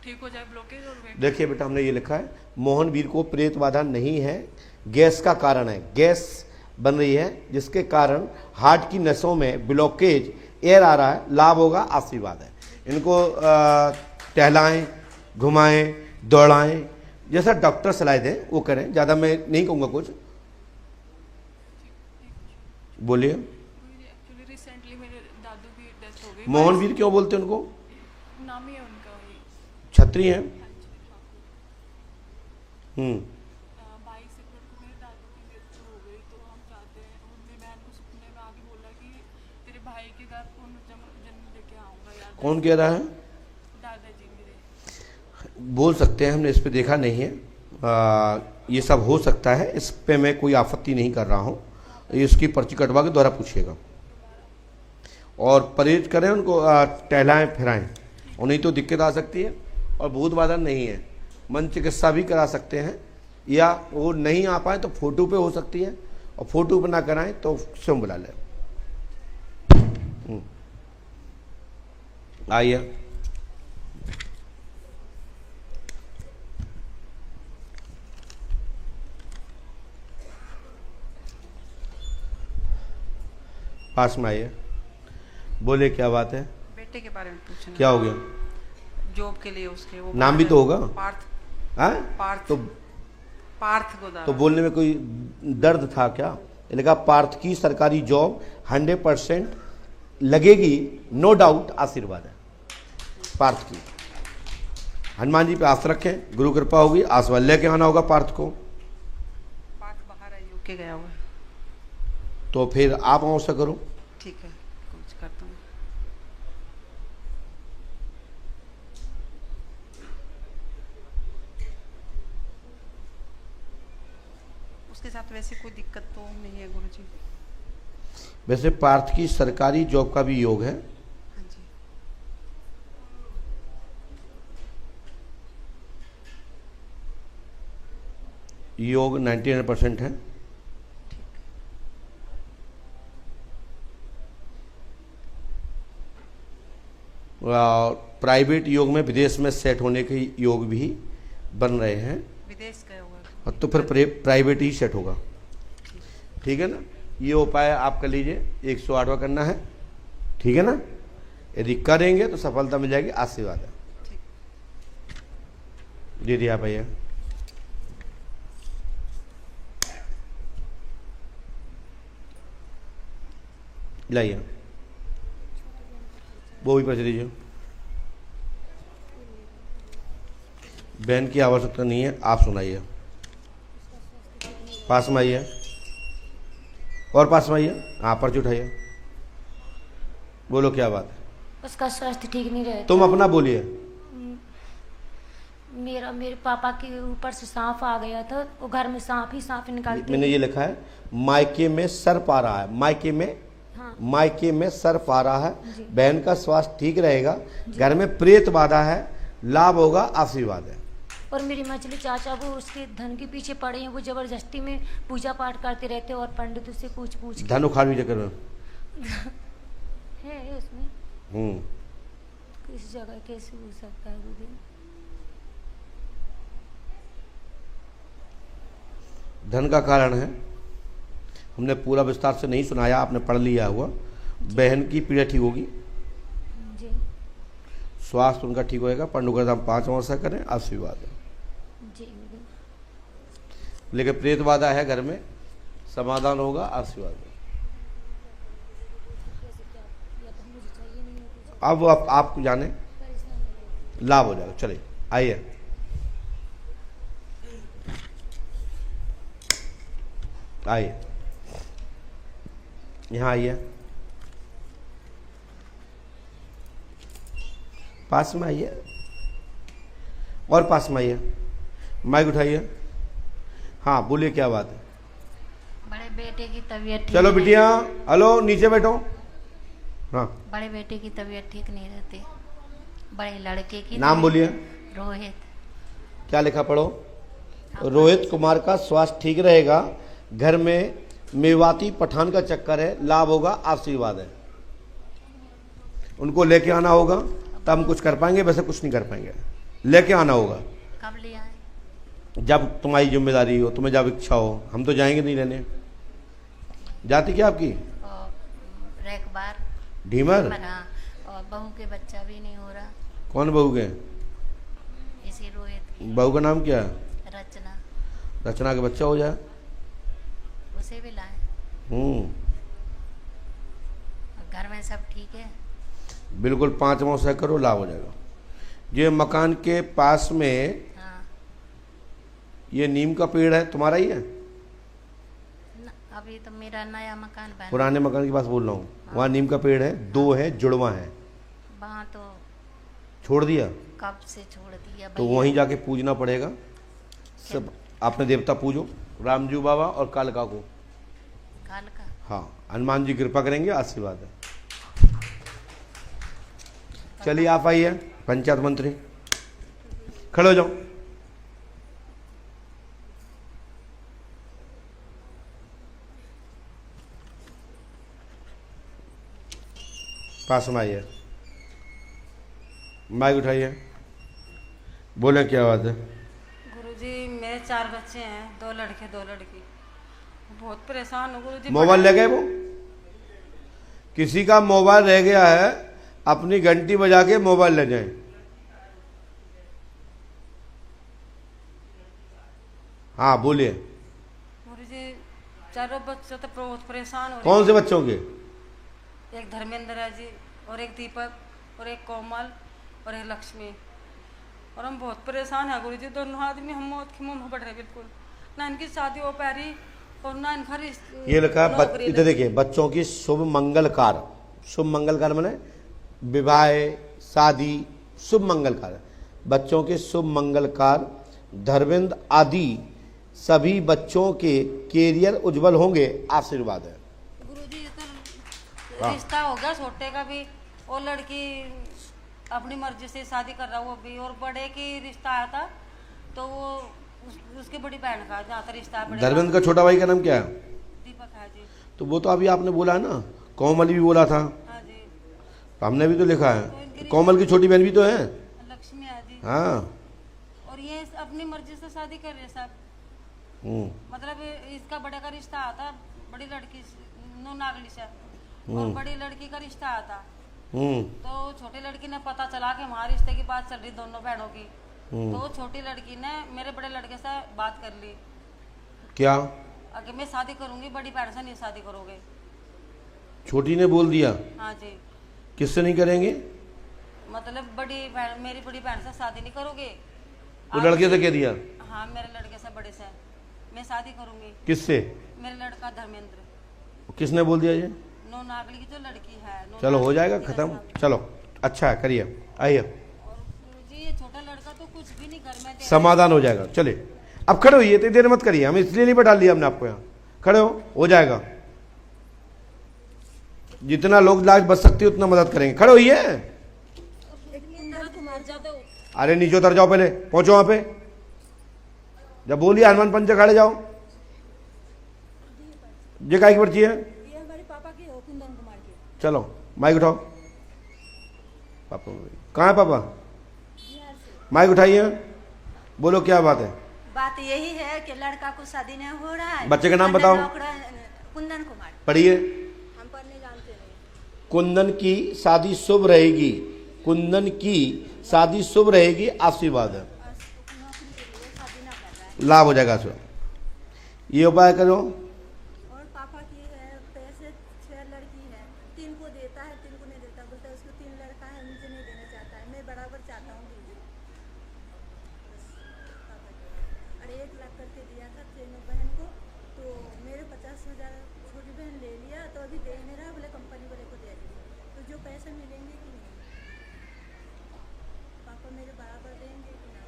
ठीक हो जाए ब्लॉकेज और वेट। देखिए बेटा, हमने ये लिखा है, मोहनवीर को प्रेत बाधा नहीं है, गैस का कारण है, गैस बन रही है जिसके कारण हार्ट की नसों में ब्लॉकेज, एयर आ रहा है, लाभ होगा, आशीर्वाद है। इनको टहलाएं, घुमाएं, दौड़ाएं, जैसा डॉक्टर सलाह दें वो करें, ज़्यादा मैं नहीं कहूँगा कुछ। बोलिए। एक्चुअली रिसेंटली मेरे दादू की डेथ हो गई। मोहनवीर क्यों बोलते हैं उनको? नाम ही है उनका, वही छत्री हैं। 22 अप्रैल को मेरे दादू की मृत्यु हो गई। तो हम चाहते हैं, उनने बहन को सपने में आके बोला कि तेरे भाई के घर पुनर्जन्म लेके आऊँगा यार। कौन कह रहा है? दादाजी मेरे। बोल सकते हैं, हमने इस पे देखा नहीं है। ये सब हो सकता है, इस पे मैं कोई आपत्ति नहीं कर रहा हूँ। इसकी पर्ची कटवा के द्वारा पूछिएगा और परहेज करें, उनको टहलाएं फिराएं, और नहीं तो दिक्कत आ सकती है। और भूत बाधा नहीं है, मन चिकित्सा भी करा सकते हैं, या वो नहीं आ पाए तो फोटो पे हो सकती है, और फोटो पे ना कराएं तो स्वयं बुला लें। आइए। पास में आइए, बोले क्या बात है? बेटे के बारे में पूछना। क्या हो गया? जॉब के लिए उसके वो नाम भी तो होगा। पार्थ। हाँ? पार्थ। तो पार्थ गोदारा। तो बोलने में कोई दर्द था क्या? मैंने कहा पार्थ की सरकारी जॉब 100% लगेगी, नो डाउट, आशीर्वाद है पार्थ की। हनुमान जी पे आस रखें, गुरु कृपा होगी, आशीर्वाद लेके आना होगा पार्थ को। पार्थ बाहर है, यूके गया हुआ है। तो फिर आप ऐसा करो। ठीक है, कुछ करता हूँ। उसके साथ वैसे कोई दिक्कत तो नहीं है गुरुजी। वैसे पार्थ की सरकारी जॉब का भी योग है। हाँ जी। योग 99% है। और प्राइवेट योग में विदेश में सेट होने के योग भी बन रहे हैं। विदेश गए हुए तो फिर प्राइवेट ही सेट होगा, ठीक है ना। ये उपाय आप कर लीजिए, 108वां करना है, ठीक है ना। यदि करेंगे तो सफलता मिल जाएगी, आशीर्वाद है। दीदी आप आइए। लाइए, वो भी परिचय दीजिए। बहन की आवश्यकता नहीं है, आप सुनाइए। पास में आइए, और पास में आइए। हाँ, पर्ची उठाइए, बोलो क्या बात है। उसका स्वास्थ्य ठीक नहीं रहता। तुम अपना बोलिए। मेरे पापा के ऊपर से सांप आ गया था, वो घर में सांप ही निकालते। मैंने ये लिखा है, मायके में सर्प आ रहा है, मायके में, हाँ। मायके में सर्प आ रहा है। बहन का स्वास्थ्य ठीक रहेगा, घर में प्रेत बाधा है, लाभ होगा, आशीर्वाद है। और मेरी मछली चाचा वो उसके धन के पीछे पड़े हैं, वो जबरदस्ती में पूजा पाठ करते रहते हैं और पंडित से पूछ धन उखाड़ भी चक्कर में है उसमें। किस जगह कैसे हो सकता है वो दिन? धन का कारण है, हमने पूरा विस्तार से नहीं सुनाया, आपने पढ़ लिया हुआ। बहन की पीड़ा ठीक होगी, स्वास्थ्य उनका ठीक होएगा, पंडुगरधाम 5 वर्ष करें, आशीर्वाद है। लेकिन प्रेत बाधा है घर में, समाधान होगा, आशीर्वाद है। अब वो आपको जाने लाभ हो जाएगा। चलिए आइए, आइए यहाँ आइए, पास में आइए, और पास में आइए, माइक उठाइए। हाँ बोलिए, क्या बात है। बड़े बेटे की तबीयत चलो बिटिया, हेलो, नीचे बैठो। हाँ, बड़े बेटे की तबीयत ठीक नहीं रहती, बड़े लड़के की। नाम बोलिए। रोहित। क्या लिखा, पढ़ो। रोहित कुमार का स्वास्थ्य ठीक रहेगा, घर में मेवाती पठान का चक्कर है, लाभ होगा, आशीर्वाद है। उनको लेके आना होगा, तब हम कुछ कर पाएंगे, वैसे कुछ नहीं कर पाएंगे। लेके आना होगा। कब ले आए? जब तुम्हारी जिम्मेदारी हो, तुम्हें जब इच्छा हो। हम तो जाएंगे नहीं लेने। जाति क्या आपकी? रेकबार ढीमर। हाँ, और बहू के बच्चा भी नहीं हो रहा। कौन बहू के? इसी रोहित की। बहू का नाम क्या है? रचना। रचना के बच्चा हो जाए, उसे भी लाए। घर में सब ठीक है? बिल्कुल, 5 मौसा करो, लाभ हो जाएगा। ये मकान के पास में, हाँ। ये नीम का पेड़ है, तुम्हारा ही है? अभी तो मेरा नया मकान बना। पुराने मकान के पास बोल रहा हूँ। हाँ। वहाँ नीम का पेड़ है, 2 है, जुड़वा है। वहाँ तो छोड़ दिया? कब से छोड़ दिया। तो वहीं जाके पूजना पड़ेगा। सब आपने देवता पूजो, रामजू बाबा और कालका को। कालका? हाँ, हनुमान जी कृपा करेंगे, आशीर्वाद है। चलिए आप आइए, पंचायत मंत्री खड़े हो जाओ। पास में आइए, माइक उठाइए, बोले क्या बात है। गुरुजी, मेरे 4 बच्चे हैं, 2 लड़के 2 लड़की। बहुत परेशान हूँ गुरुजी। मोबाइल ले गए? वो किसी का मोबाइल रह गया है, अपनी घंटी बजा के मोबाइल ले जाएं। हाँ बोलिए। गुरुजी, 4 बच्चे तो बहुत परेशान हो रहे। कौन से बच्चों के? एक धर्मेंद्र है जी, और एक दीपक, और एक कोमल, और एक लक्ष्मी। और हम बहुत परेशान हैं गुरुजी, दोनों आदमी हम मौत के मुंह में बढ़ रहे बिल्कुल। ना इनकी शादी हो पा रही, और ना इनका ये लिखा है, इधर देखिए, बच्चों की शुभ मंगलकार। शुभ मंगलकार माने विवाह, शादी, शुभ मंगलकार। बच्चों के शुभ मंगलकार, धर्मेंद्र आदि सभी बच्चों के कैरियर उज्जवल होंगे, आशीर्वाद है। गुरुजी, तो रिश्ता हो गया छोटे का भी, और लड़की अपनी मर्जी से शादी कर रहा वो भी, और बड़े की रिश्ता आया था तो वो उसकी बड़ी बहन का जहाँ तक रिश्ता है। धर्मेंद्र का छोटा भाई का नाम क्या है? दीपक है जी। तो वो तो अभी आपने बोला है ना, कोमल भी बोला था। हाँ जी। तो हमने भी तो लिखा है, कोमल की छोटी बहन भी तो है। लक्ष्मी है जी। हाँ। और ये अपनी मर्जी से शादी कर रहे सब। मतलब इसका बड़े का रिश्ता आता, बड़ी लड़की नो नागली से, और बड़ी लड़की का रिश्ता आता। तो छोटी लड़की ने पता चला कि हमारे रिश्ते की बात चल रही दोनों बहनों की, तो छोटी लड़की ने मेरे बड़े लड़के से बात कर ली। क्या? आगे मैं शादी करूंगी, बड़ी बहन से नहीं शादी करोगे। छोटी ने बोल दिया? हाँ जी। किससे नहीं करेंगे? मतलब बड़ी बहन, मेरी बड़ी बहन से शादी नहीं करोगे। वो लड़के से कह दिया? हाँ, मेरे लड़के से बड़े से मैं शादी करूंगी। किससे? मेरे लड़का धर्मेंद्र। किसने बोल दिया ये? नो नागली की जो लड़की है। चलो हो जाएगा खत्म, चलो अच्छा है, करिए, आइए। जी ये छोटा लड़का तो कुछ भी नहीं घर में, समाधान हो जाएगा। चलिए अब खड़े होइए, इतनी देर मत करिए, हम इसलिए नहीं बैठा लिया हमने आपको यहाँ। खड़े हो जाएगा। जितना लोग लाज बच सकती है उतना मदद करेंगे। खड़े होइए। अरे नीचे उतर जाओ, पहले पहुंचो वहां पे। जब बोलिए हनुमान पंच खड़े जाओ। ये काय की पर्ची है? ये हमारे पापा की हो, कुंदन कुमार की। चलो माइक उठाओ। पापा कहाँ है? पापा माइक उठाइए, बोलो क्या बात है। बात यही है कि लड़का को शादी नहीं हो रहा है। बच्चे का नाम बताओ। कुंदन कुमार। पढ़िए। हम पढ़ने जानते नहीं। कुंदन की शादी शुभ रहेगी, कुंदन की शादी शुभ रहेगी, आशीर्वाद है, लाभ हो जाएगा उसमें। ये उपाय करो। और पापा की है पैसे 6 लड़की है, 3 को देता है, 3 को नहीं देता, बोलता है उसको 3 लड़का है, मुझे नहीं देना चाहता है, मैं बराबर चाहता हूँ। और 1 लाख करके दिया था तीनों बहन को, तो मेरे 50,000 छोटी बहन ले लिया, तो अभी दे नहीं रहा, बोले कंपनी वाले को दे दिया। तो जो पैसे मिलेंगे कि नहीं, पापा मेरे बराबर देंगे कि ना?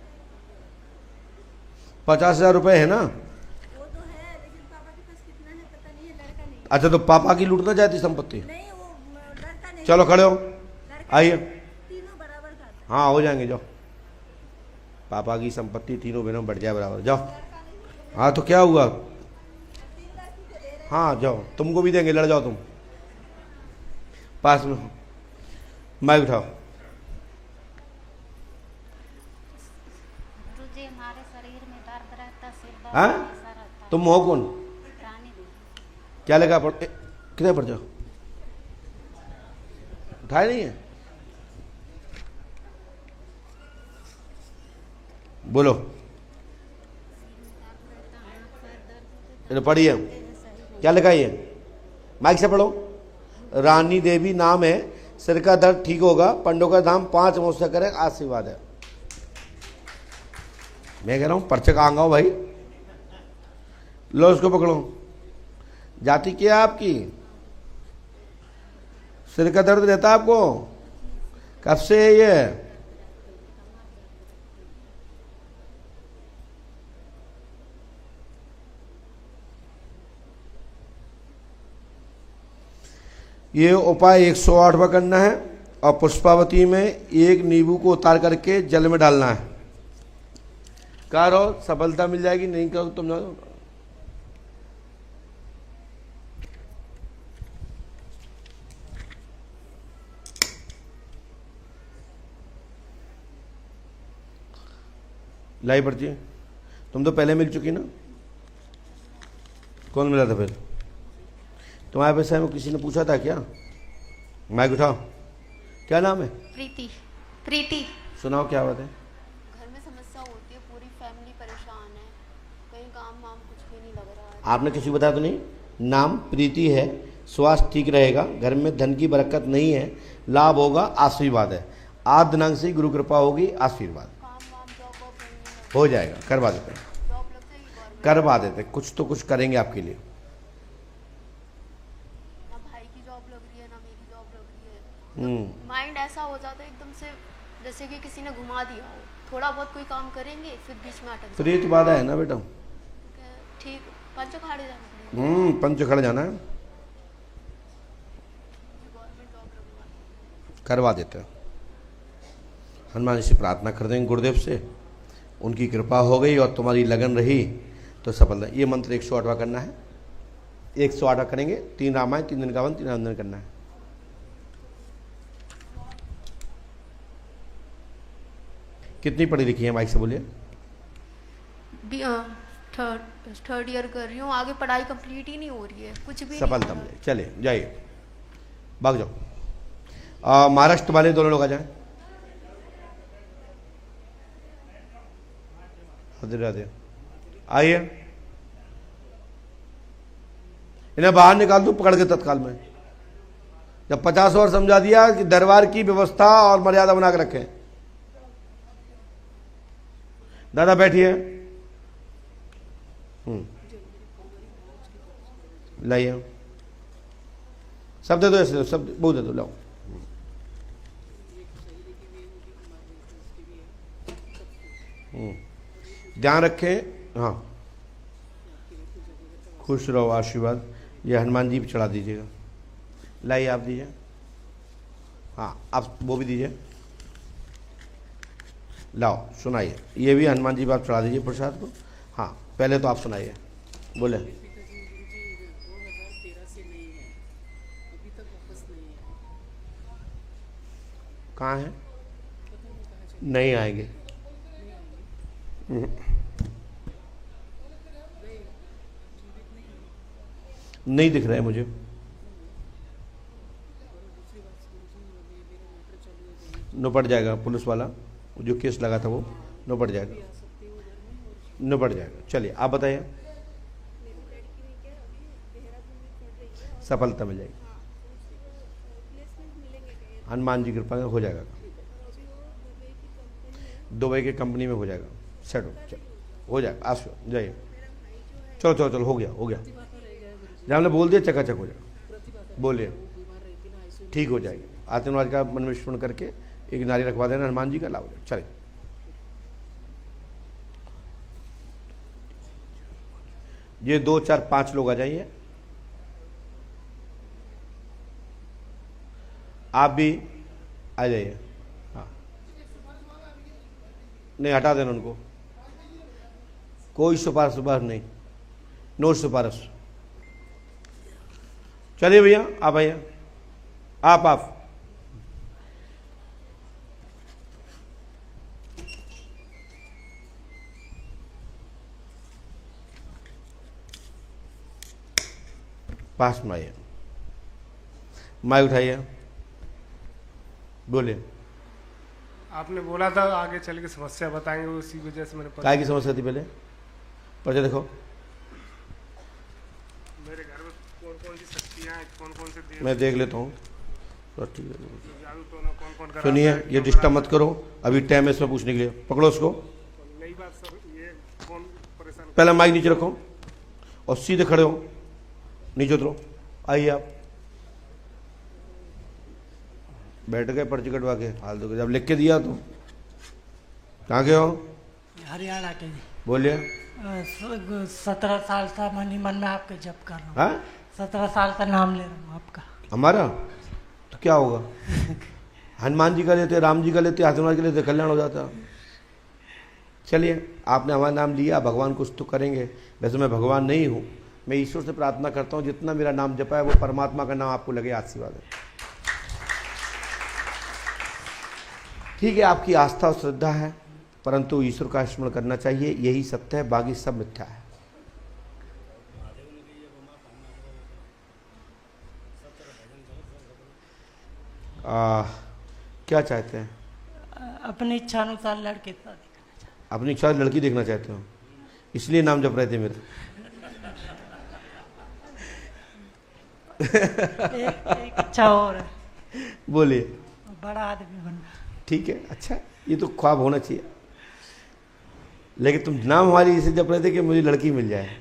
50,000 रुपए है ना? वो तो है, लेकिन पापा के पास कितना है पता नहीं है, लड़का नहीं। अच्छा तो पापा की लूटना चाहती संपत्ति? नहीं, वो लड़का नहीं। चलो खड़े हो, आइए। तीनों बराबर खाता। हाँ हो जाएंगे, जाओ। पापा की संपत्ति तीनों बहनों में बढ़ जाए बराबर, जाओ। हाँ तो क्या हुआ? हाँ जाओ, तुमको भी देंगे, लड़ जाओ तुम। पास में माइक उठाओ। गुरुजी हमारे शरीर में दर्द रहता, सिर दर्द हाँ? ऐसा रहता। तुम हो कौन? रानी देवी। क्या लगा? कितने पड़ जाओ, उठाए नहीं है? बोलो। पढ़िए, क्या लिखा है? माइक से पढ़ो। रानी देवी नाम है, सिर का दर्द ठीक होगा, पंडों का धाम 5 मुझसे करे, आशीर्वाद है। मैं कह रहा हूं पर्चे कहाँ गाओ भाई। लो उसको पकड़ो। जाति क्या है आपकी? सिर का दर्द रहता है आपको? कब से है ये उपाय 108 बार करना है, और पुष्पावती में 1 नींबू को उतार करके जल में डालना है। करो सफलता मिल जाएगी, नहीं करो तुम जाओ। लाई पर्ची। तुम तो पहले मिल चुकी ना? कौन मिला था फिर? तुम्हारे पैसे में किसी ने पूछा था क्या? माइक उठाओ। क्या नाम है? प्रीति। प्रीति। सुनाओ क्या बात है? घर में समस्या होती है, पूरी फैमिली परेशान है, कहीं काम वाम कुछ भी नहीं लग रहा है। आपने किसी को बताया तो नहीं? नाम प्रीति है, स्वास्थ्य ठीक रहेगा, घर में धन की बरकत नहीं है, लाभ होगा, आशीर्वाद है। 8 दिनांक से गुरु कृपा होगी, आशीर्वाद हो जाएगा। करवा देते हैं, करवा देते, कुछ तो कुछ करेंगे आपके लिए। ना भाई की जॉब लग रही है, ना मेरी जॉब लग रही है। माइंड ऐसा हो जाता है एकदम से, जैसे कि किसी ने घुमा दिया हो। थोड़ा बहुत कोई काम करेंगे, फिर बीच में अटक फिर ये तो बाधा है ना बेटा। ठीक, पंच खाड़े जाना। पंच खड़े जाना है, करवा देते हैं। हनुमान जी से प्रार्थना कर देंगे गुरुदेव से, उनकी कृपा हो गई और तुम्हारी लगन रही तो सफलता। ये मंत्र 108वां करना है, 108वां करेंगे। 3 रामायण, 3 दिन का वन, 3 रामधन करना है। कितनी पढ़ी लिखी है माइक से बोलिए? थर्ड ईयर कर रही हूँ, आगे पढ़ाई कंप्लीट ही नहीं हो रही है, कुछ भी सफलता मिले। चले जाइए, भाग जाओ। महाराष्ट्र वाले दोनों लोग आ जाए। राधे राधे, आइए। इन्हें बाहर निकाल दूं पकड़ के तत्काल में। जब 50 बार समझा दिया कि दरबार की व्यवस्था और मर्यादा बना के रखें। दादा बैठिए। लाइए, सब दे दो, ऐसे सब बहुत दे दो, लाओ। ध्यान रखें। हाँ, खुश रहो, आशीर्वाद। ये हनुमान जी पे चढ़ा दीजिएगा। लाइए, आप दीजिए। हाँ, आप वो भी दीजिए। लाओ, सुनाइए। ये भी हनुमान जी पे आप चढ़ा दीजिए प्रसाद को। हाँ, पहले तो आप सुनाइए, बोले। कहाँ है? नहीं आएंगे। नहीं दिख रहा है मुझे। निपट जाएगा, पुलिस वाला जो केस लगा था वो निपट जाएगा, निपट जाएगा। चलिए, आप बताइए। सफलता मिल जाएगी, हनुमान जी कृपा हो जाएगा। दुबई की कंपनी में हो जाएगा, सेट हो जाएगा। आप जाइए। चलो चलो चलो, हो गया, हो गया। जब हमने बोल दिया चकाचक हो जाएगा। बोलिए, ठीक हो जाएगी। आतंकवाद का मन में स्मरण करके एक नारी रखवा देना हनुमान जी का, लाभ। चले, ये 2 4 5 लोग आ जाइए। आप भी आ जाइए। हाँ, नहीं, हटा देना उनको। कोई सिफारिश नहीं, नो सिफारिश। चलिए भैया, आप आइए। आप पास में आइए। माइक उठाइए, बोलिए। आपने बोला था आगे चल के समस्या बताएंगे, उसी वजह से मैंने काय की समस्या थी पहले? पर्चा देखो। मेरे घर में कौन कौन सी शक्तियाँ हैं, कौन कौन से मैं देख लेता हूँ। सुनिए, ये डिस्टर्ब मत करो, अभी टाइम है इसमें पूछने के लिए। पकड़ो उसको। नई बात सर, ये कौन परेशान? पहले माइक नीचे रखो और सीधे खड़े हो, नीचे उतरो। आइए, आप बैठ गए पर्ची कटवा के हाल दो। जब लिख के दिया तो कहाँ के हो? हरियाणा के। बोलिए। 17 साल था मन ही मन में आपके जप कर रहा हूँ। 17 साल का नाम ले रहा हूँ आपका। हमारा तो क्या होगा? हनुमान जी का लेते, राम जी का लेते, हनुमान के लेते, कल्याण हो जाता। चलिए, आपने हमारा नाम लिया, भगवान कुछ तो करेंगे। वैसे मैं भगवान नहीं हूँ, मैं ईश्वर से प्रार्थना करता हूँ जितना मेरा नाम जपा है वो परमात्मा का नाम आपको लगे। आशीर्वाद है। ठीक है, आपकी आस्था और श्रद्धा है, परंतु ईश्वर का स्मरण करना चाहिए। यही सत्य है, बाकी सब मिथ्या है। क्या चाहते हैं? अपनी इच्छा अनुसार लड़के देखना चाहते। अपनी इच्छा लड़की देखना चाहते हो, इसलिए नाम जप रहे थे मेरे। एक इच्छा और है। बोलिए। बड़ा आदमी बनना। ठीक है, अच्छा, ये तो ख्वाब होना चाहिए। लेकिन तुम नाम हमारी इसे जप रहे थे कि मुझे लड़की मिल जाए।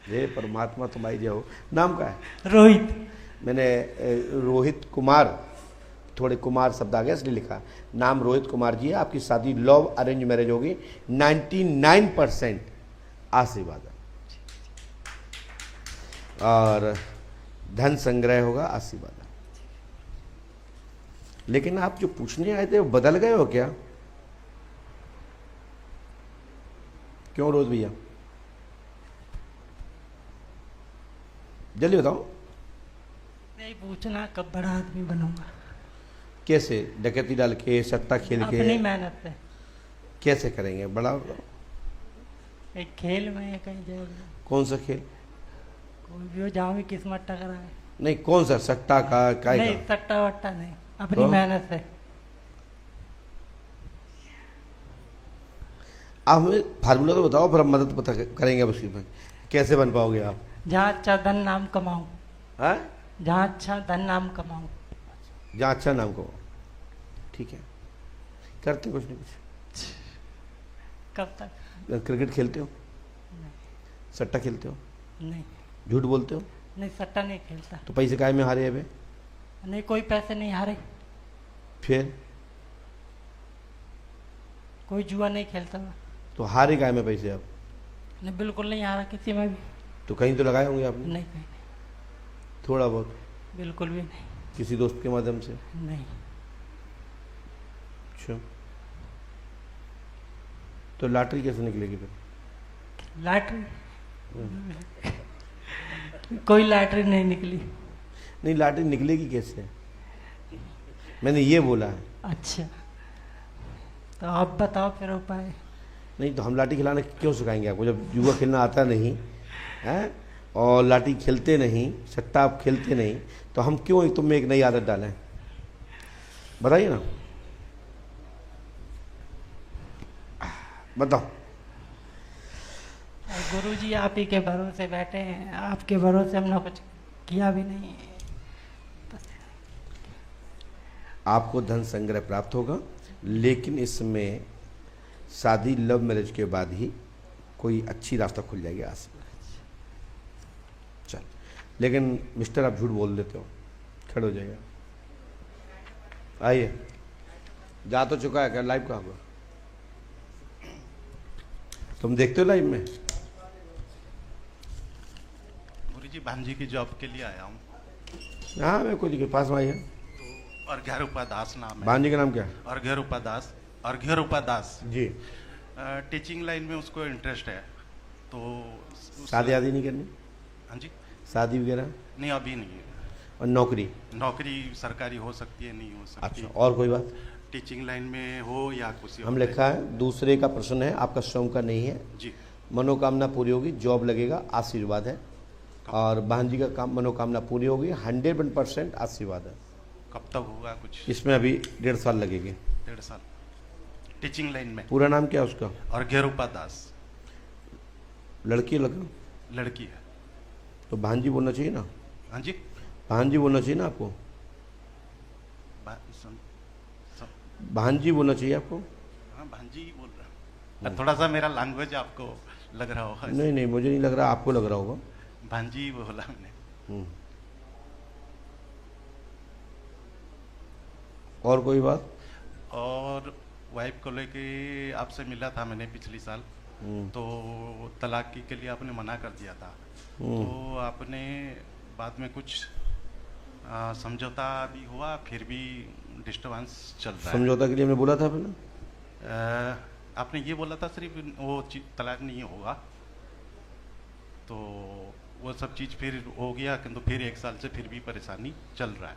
हे परमात्मा, तुम्हारी जय हो। नाम का है? रोहित। मैंने रोहित कुमार, थोड़े कुमार शब्द आ गया इसलिए लिखा। नाम रोहित कुमार जी है। आपकी शादी लव अरेंज मैरिज होगी। 99% आशीर्वाद है और धन संग्रह होगा। आशीर्वाद है। लेकिन आप जो पूछने आए थे वो बदल गए हो क्या? क्यों रोज भैया? जल्दी बताओ। नहीं पूछना कब बड़ा आदमी बनूंगा। कैसे? डकैती डाल के, सट्टा खेल के? अपनी मेहनत से। कैसे करेंगे बड़ा? एक खेल में कहीं जाएगा। कौन सा खेल? कोई भी हो, जहाँ भी किस्मत टकराए। नहीं, कौन सा? सट्टा का? काय नहीं, का? सट्टा वट्टा नहीं, अपनी मेहनत से। आप हमें फार्मूला तो बताओ, फिर हम मदद पता करेंगे अब उसकी में। कैसे बन पाओगे आप? जहाँ अच्छा धन नाम कमाऊं। हाँ? जहाँ अच्छा धन नाम कमाऊं। जहाँ अच्छा नाम कमाओ, ठीक है। करते कुछ नहीं कुछ। कब तक? क्रिकेट खेलते हो? सट्टा खेलते हो? नहीं। झूठ बोलते हो? नहीं, सट्टा नहीं खेलता। तो पैसे काय में हारे अबे? नहीं, कोई पैसे नहीं हारे। फिर? कोई जुआ नहीं खेलता मैं। तो हारे काय में पैसे आप? नहीं, बिल्कुल नहीं हारा किसी में भी। तो कहीं तो लगाए होंगे आपने? नहीं, कहीं थोड़ा बहुत? बिल्कुल भी नहीं। किसी दोस्त के माध्यम से? नहीं। अच्छा, तो लॉटरी कैसे निकलेगी फिर? लॉटरी? कोई लॉटरी नहीं निकली। नहीं, लॉटरी निकलेगी कैसे? मैंने ये बोला है। अच्छा, तो आप बताओ फिर उपाय। नहीं तो हम लाठी खिलाना क्यों सिखाएंगे आपको, जब जुआ खेलना आता नहीं है और लाठी खेलते नहीं, सट्टा आप खेलते नहीं, तो हम क्यों तुम में एक नई आदत डालें? बताइए ना, बताओ। गुरुजी आप ही के भरोसे बैठे हैं, आपके भरोसे हमने कुछ किया भी नहीं। आपको धन संग्रह प्राप्त होगा, लेकिन इसमें शादी लव मैरिज के बाद ही कोई अच्छी रास्ता खुल जाएगी आज से। चल, लेकिन मिस्टर आप झूठ बोल देते हो, खड़े हो जाएगा। आइए, जा तो चुका है क्या? लाइव कहाँ हुआ? तुम देखते हो लाइव में? गुरुजी भांजी की जॉब के लिए आया हूँ। हाँ, मैं कोई पास में आई है। तो अर्घ्य रूपा दास नाम है। भांजी का नाम क्या है? अर्घ्य रूपा दास। अर्घ्य रूपा दास जी। टीचिंग लाइन में उसको इंटरेस्ट है, तो शादी आदि नहीं करनी? हाँ जी। शादी वगैरह नहीं, अभी नहीं है। और नौकरी? नौकरी सरकारी हो सकती है, नहीं हो सकती। अच्छा, और कोई बात? टीचिंग लाइन में हो या कुछ हम लिखा है, दूसरे का प्रश्न है, आपका स्वयं का नहीं है जी। मनोकामना पूरी होगी, जॉब लगेगा, आशीर्वाद है। और बहन जी का काम मनोकामना पूरी होगी, 101% आशीर्वाद है। कब तक होगा कुछ? इसमें अभी 1.5 साल लगेगी। 1.5 साल टीचिंग लाइन में। पूरा नाम क्या है उसका? अर्घ्य रूपा दास। लड़की लगा? लड़की है। तो भांजी बोलना चाहिए ना? हाँ जी, भांजी बोलना चाहिए ना आपको? भांजी बोलना चाहिए आपको? हाँ, भांजी बोल रहा हूँ। थोड़ा सा मेरा लैंग्वेज आपको लग रहा होगा। नहीं नहीं, मुझे नहीं लग रहा, आपको लग रहा होगा। भांजी बोला मैंने। और कोई बात? और वाइफ को लेके आपसे मिला था मैंने पिछली साल, तो तलाक के लिए आपने मना कर दिया था। तो आपने बाद में कुछ समझौता भी हुआ, फिर भी डिस्टर्बेंस चल रहा है। समझौता के लिए हमने बोला था पहले? आपने ये बोला था सिर्फ वो तलाक नहीं होगा, तो वो सब चीज़ फिर हो गया, किंतु फिर 1 साल से फिर भी परेशानी चल रहा है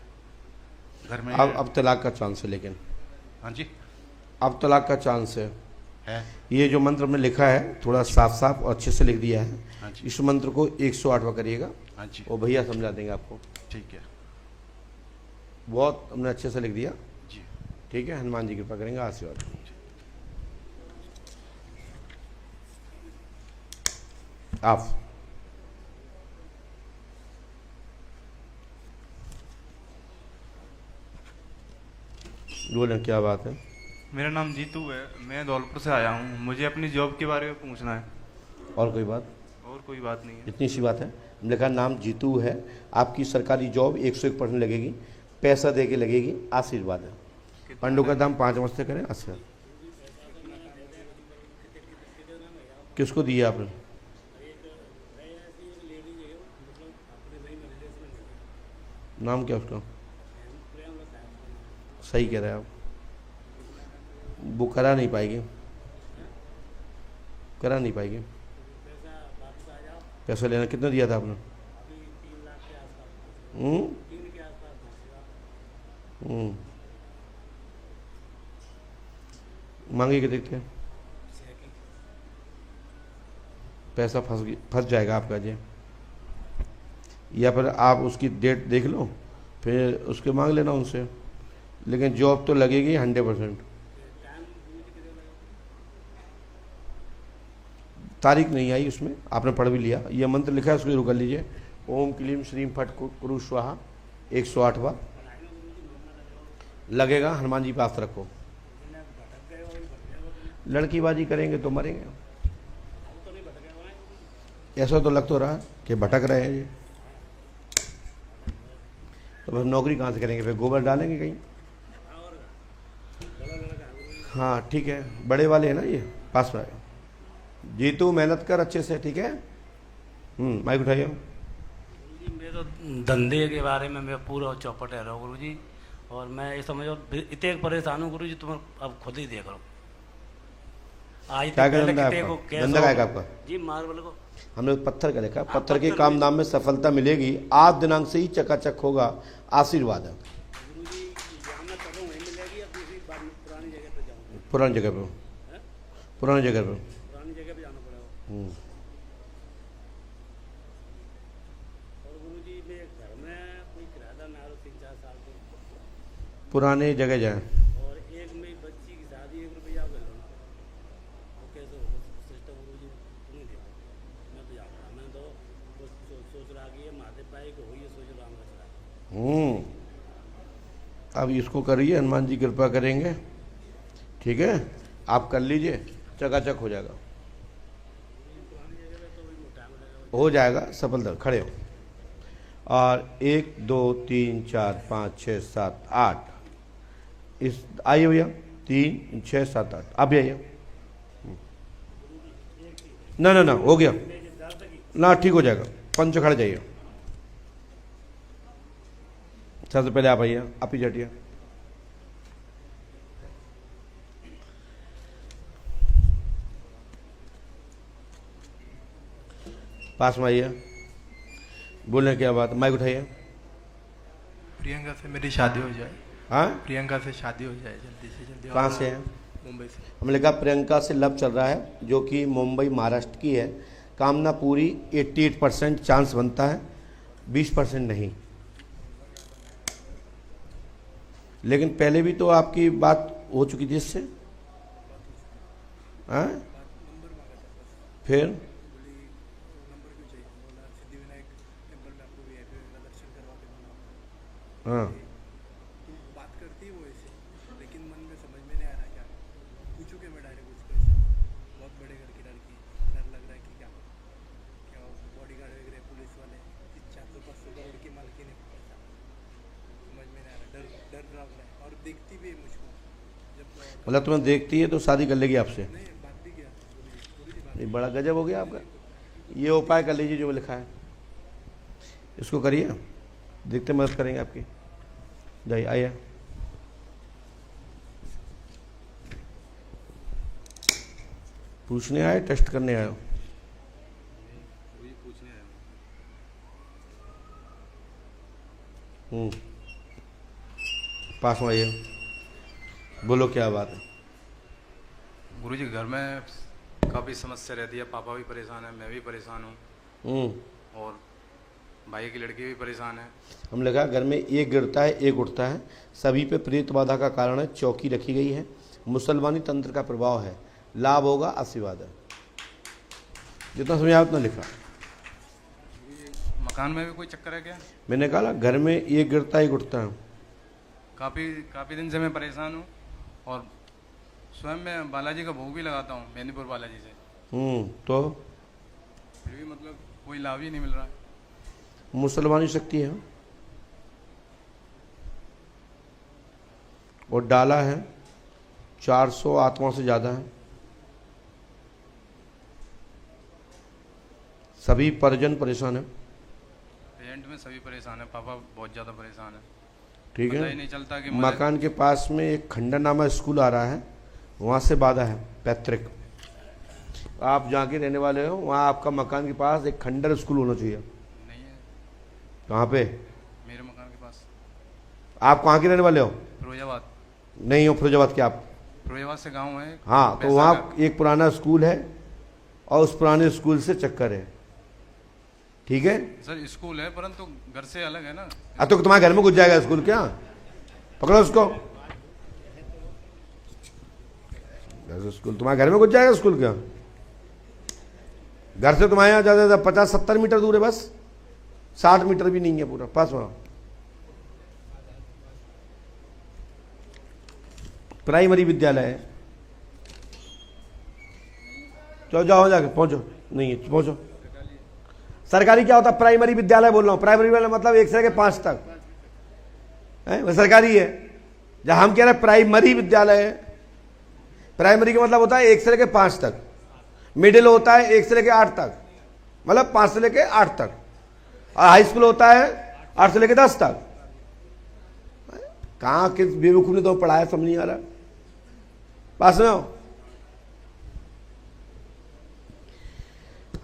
घर में। अब तलाक का चांस है, लेकिन हाँ जी, अब तलाक का चांस है। ये जो मंत्र में लिखा है, थोड़ा साफ साफ और अच्छे से लिख दिया है। हाँ जी। इस मंत्र को 108वां करिएगा। हाँ जी। वो भैया समझा देंगे आपको। ठीक है। बहुत हमने अच्छे से लिख दिया जी। ठीक है, हनुमान जी कृपा करेंगे, आशीर्वाद। आप बोलें, क्या बात है? मेरा नाम जीतू है, मैं धौलपुर से आया हूँ। मुझे अपनी जॉब के बारे में पूछना है। और कोई बात? और कोई बात नहीं है। इतनी सी बात है। लिखा नाम जीतू है, आपकी सरकारी जॉब 101% लगेगी, पैसा दे के लगेगी, आशीर्वाद है। पंडों का दाम 5 वर्ष से करें, आशीर्वाद। किसको दिया आपने? नाम क्या उसका? सही कह रहे हैं आप, वो करा नहीं पाएगी, करा नहीं पाएगी। पैसा लेना कितना दिया था आपने? मांगे कि देखते हैं, पैसा फंस जाएगा आपका जी। या फिर आप उसकी डेट देख लो, फिर उसके मांग लेना उनसे, लेकिन जॉब तो लगेगी 100%। तारीख नहीं आई उसमें, आपने पढ़ भी लिया। यह मंत्र लिखा है, उसको जरूर कर लीजिए। ओम क्लीम श्रीम फट कुरु स्वाहा 108 बार लगेगा। हनुमान जी पास रखो। लड़कीबाजी करेंगे तो मरेंगे। ऐसा तो लग तो रहा कि भटक रहे हैं ये, तो बस नौकरी कहाँ से करेंगे? फिर गोबर डालेंगे कहीं। हाँ ठीक है, बड़े वाले हैं ना ये, पास में आए। जी तू मेहनत कर अच्छे से, ठीक है। माइक उठाइए। मैं तो धंधे के बारे में मैं पूरा चौपट रहा हूँ गुरु जी, और मैं ये समझो इतने परेशान हूँ गुरु जी, तुम अब खुद ही देख लो। आज क्या धंधा है आपका? धंधा क्या है आपका? जी मार्बल को हमने पत्थर का देखा। पत्थर के काम नाम में सफलता मिलेगी। आज दिनांक से ही चकाचक होगा, आशीर्वाद है। पुरानी जगह पे, पुरानी जगह पे जाना पड़ेगा। और गुरु जी मैं घर में कोई किराएदार ना रहो 3-4 साल से, पुराने जगह जाए। और एक मेरी बच्ची की शादी 1 रुपया कर लो ना, वो कैसे हो सिस्टम गुरु जी नहीं देखो। मैं तो जाऊँगा, मैं तो सोच रहा कि ये माथे पाए को हो, ये सोच रहा हूँ। अब इसको करिए, हनुमान जी कृपा करेंगे, ठीक है। आप कर लीजिए, चकाचक हो जाएगा, हो जाएगा सफलता। खड़े हो। और 1 2 3 4 5 6 7 8 इस आइए भैया, 3 6 7 8 आप भी आइए। ना ना ना हो गया ना, ठीक हो जाएगा। पंच खड़े जाइए। सबसे पहले आप आइए, आप ही जटिए। पास में आइए, बोलने क्या बात? माइक उठाइए। प्रियंका से मेरी शादी हो जाए। हाँ, प्रियंका से शादी हो जाए जल्दी से जल्दी। कहाँ से है? मुंबई से। हमने कहा प्रियंका से लव चल रहा है, जो कि मुंबई महाराष्ट्र की है। कामना पूरी, 88% चांस बनता है, 20% नहीं। लेकिन पहले भी तो आपकी बात हो चुकी थी इससे। हाँ, फिर हाँ, बात करती है वो ऐसे, लेकिन मन में समझ में नहीं आ रहा क्या पूछूं कि मैं डायरेक्ट उसको ऐसा। बहुत बड़े घर की लड़की, डर लग रहा है कि क्या क्या बॉडीगार्ड वगैरह पुलिस वाले, 400-500 करोड़ की मालकिन है, समझ में नहीं आ रहा। डर लग रहा है, और देखती भी है मुझको। जब मतलब तुम्हें देखती है तो शादी कर लेगी आपसे? नहीं, बात भी किया। ये बड़ा गजब हो गया आपका। ये उपाय कर लीजिए जो लिखा है, इसको करिए, देखते मदद करेंगे आपकी। जाइए, आइए। पूछने आए, टेस्ट करने आए? पास में आइए, बोलो क्या बात है? गुरुजी घर में काफ़ी समस्या रहती है, पापा भी परेशान है, मैं भी परेशान हूँ, और भाई की लड़की भी परेशान है। हम लगा घर में एक गिरता है एक उठता है, सभी पे प्रेत बाधा का कारण है। चौकी रखी गई है, मुसलमानी तंत्र का प्रभाव है, लाभ होगा, आशीर्वाद है। जितना समझ आया उतना लिखा। मकान में भी कोई चक्कर है क्या? मैंने कहा घर में एक गिरता एक उठता है। काफ़ी दिन से मैं परेशान हूँ, और स्वयं मैं बालाजी का भोग भी लगाता हूँ, मेहंदीपुर बालाजी से। तो फिर भी मतलब कोई लाभ ही नहीं मिल रहा है। मुसलमानी शक्ति है, और डाला है 400 आत्मा से ज़्यादा है। सभी परिजन परेशान है। पेरेंट में सभी परेशान है, पापा बहुत ज़्यादा परेशान है। ठीक है, पता ही नहीं चलता कि मकान के पास में एक खंडन नामा स्कूल आ रहा है, वहाँ से बाधा है पैतृक। आप जहाँ के रहने वाले हो वहाँ आपका मकान के पास एक खंडर स्कूल होना चाहिए। नहीं है। कहाँ पे? मेरे मकान के पास। आप कहाँ के रहने वाले हो? फिरोजाबाद। नहीं हो फिरोजाबाद के आप? फिरोजाबाद से गांव है। हाँ, तो वहाँ एक पुराना स्कूल है और उस पुराने स्कूल से चक्कर है, ठीक है सर। स्कूल है परंतु घर से अलग है ना। तो तुम्हारे घर में घुस जाएगा स्कूल क्या? पकड़ो उसको। स्कूल तुम्हारे घर में घुस जाएगा स्कूल क्या? घर से तुम्हारे यहाँ ज़्यादा ज़्यादा 50-70 मीटर दूर है, बस 60 मीटर भी नहीं है पूरा पास। वहाँ प्राइमरी विद्यालय है। चलो जाओ जाके पहुँचो। नहीं है पहुँचो। सरकारी क्या होता है? प्राइमरी विद्यालय बोल रहा हूँ। प्राइमरी विद्यालय मतलब 1 से लेकर 5 तक है, वो सरकारी है। जब हम कह रहे हैं प्राइमरी विद्यालय है, प्राइमरी का मतलब होता है 1 से लेकर 5 तक। मिडिल होता है 1 से लेकर 8 तक, मतलब 5 से लेकर 8 तक। और हाई स्कूल होता है 8 से लेकर 10 तक। कहाँ किस बेवकूफ ने तो पढ़ाया समझ नहीं आ रहा। पास में हो?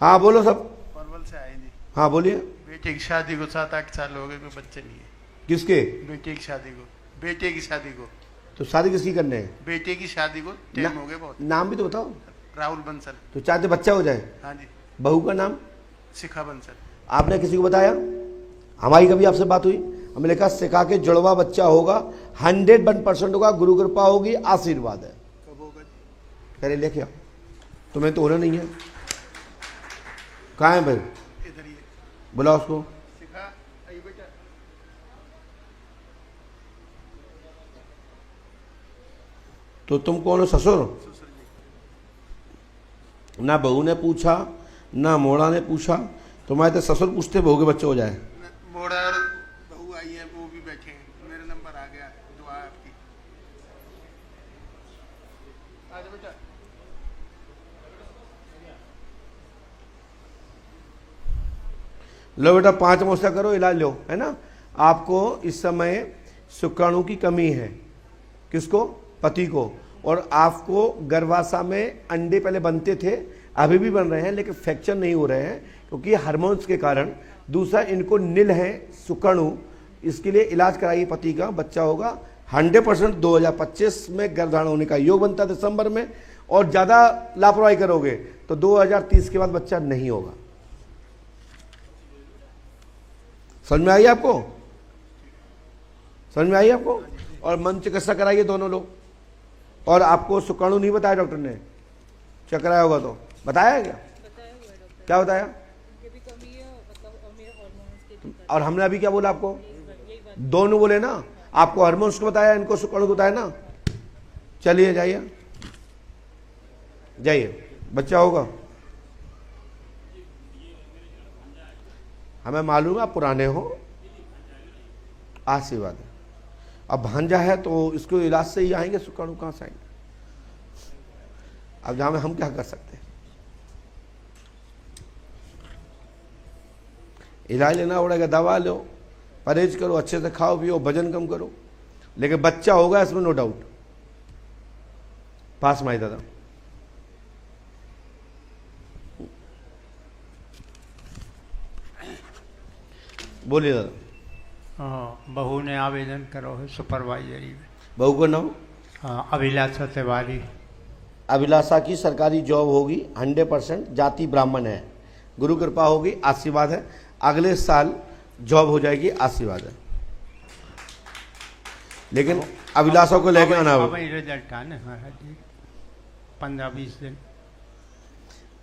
हाँ बोलो सब। परवल से आए जी। हाँ बोलिए। बेटे की शादी को 7-8 साल हो गए, कोई बच्चे नहीं है। किसके? बेटे की शादी को। बेटे की शादी को। तो शादी किसकी करने है? बेटे की शादी को टाइम हो गए बहुत। नाम भी तो बताओ। राहुल बंसल। तो चाहते बच्चा हो जाए? हाँ जी। बहू का नाम? शिखा बंसल। आपने किसी को बताया? हमारी कभी आपसे बात हुई? हमने कहा शिखा के जुड़वा बच्चा होगा, 101% होगा, गुरु कृपा होगी, आशीर्वाद है। कब होगा? पहले लेके आओ। तुम्हें तो होना नहीं है। कहाँ है भाई? इधर ही। बुलाओ उसको। शिखा आई बेटा। तो तुम कौन हो? ससुर? ना बहू ने पूछा ना मोड़ा ने पूछा, तुम्हारे तो ससुर पूछते बहू के बच्चे हो जाए। मोड़ा और बहू आई है, वो भी बैठे हैं। मेरा नंबर आ गया, दुआ है आपकी। आ जाओ बेटा। लो बेटा 5 मोसा करो, इलाज लो, है ना। आपको इस समय शुक्राणु की कमी है। किसको? पति को। और आपको गर्भाशय में अंडे पहले बनते थे, अभी भी बन रहे हैं, लेकिन फ्रैक्चर नहीं हो रहे हैं क्योंकि हार्मोन्स के कारण। दूसरा, इनको नील है शुक्राणु, इसके लिए इलाज कराइए। पति का बच्चा होगा 100%। 2025 में गर्भधारण होने का योग बनता है दिसंबर में, और ज़्यादा लापरवाही करोगे तो 2030 के बाद बच्चा नहीं होगा। समझ में आई आपको? समझ में आई आपको? और मन चिकित्सा कराइए दोनों लोग। और आपको शुक्राणु नहीं बताया डॉक्टर ने? चेक कराया होगा तो बताया क्या? क्या बताया? और हमने अभी क्या बोला आपको? दोनों बोले ना। आपको हार्मोन्स को बताया, इनको शुक्राणु को बताया ना। चलिए जाइए जाइए, बच्चा होगा। हमें मालूम है आप पुराने हो, आशीर्वाद है। अब भांजा है तो इसको इलाज से ही आएंगे, शुक्राणु कहाँ से आएंगे? अब जहाँ में हम क्या कर सकते हैं? इलाज लेना पड़ेगा, दवा लो, परहेज करो, अच्छे से खाओ पियो, वजन कम करो, लेकिन बच्चा होगा इसमें नो डाउट। पास में आई दादा। बोलिए दादा। बहू ने आवेदन करो है सुपरवाइजरी में। बहू का नाम? हाँ, अभिलाषा तिवारी। अभिलाषा की सरकारी जॉब होगी 100%, जाति ब्राह्मण है, गुरु कृपा होगी, आशीर्वाद है। अगले साल जॉब हो जाएगी, आशीर्वाद है। लेकिन अभिलाषा को लेकर आना होगा। रिजल्ट आने 15-20 दिन।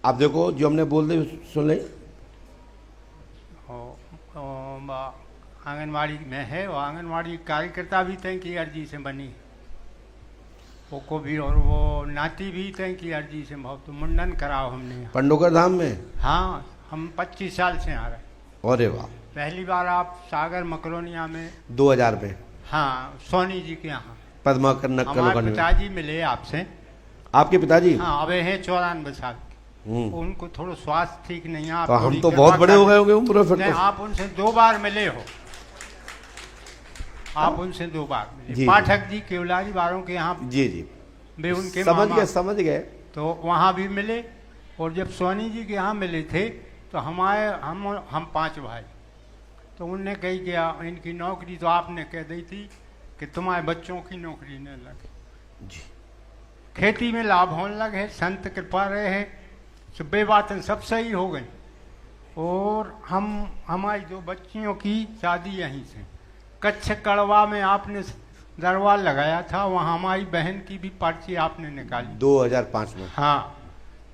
आप देखो जो हमने बोल दी सुन ली। आंगनवाड़ी में है, वो आंगनवाड़ी कार्यकर्ता भी तय की अर्जी से बनी, वो को भी, और वो नाती भी तय की अर्जी से। बहुत मुंडन कराओ हमने पंडोकर धाम में। हाँ, हम 25 साल से आ रहे हैं। अरे वाह। पहली बार आप सागर मकरोनिया में 2000 में। हाँ, सोनी जी के यहाँ पद्मा हमारे पिताजी मिले आपसे। आपके पिताजी? हाँ, अब है 94 साल। उनको थोड़ा स्वास्थ्य ठीक नहीं है। तो हम तो बहुत बड़े हो गए होंगे उम्र फिर तो। आप उनसे 2 बार मिले हो। आप उनसे 2 बार मिले। पाठक जी केवलारी वालों के यहाँ। जी जी, वे उनके समझ गए। तो वहाँ भी मिले, और जब सोनी जी के यहाँ मिले थे तो हम 5 भाई, तो उनने कही कि इनकी नौकरी तो आपने कह दी थी कि तुम्हारे बच्चों की नौकरी न लगे जी। खेती में लाभ होने लगे, संत कृपा रहे है, सुबह बातें सब सही हो गई। और हमारी 2 बच्चियों की शादी यहीं से कच्छ कड़वा में आपने दरबार लगाया था, वहाँ हमारी बहन की भी पर्ची आपने निकाली 2005 में। हाँ,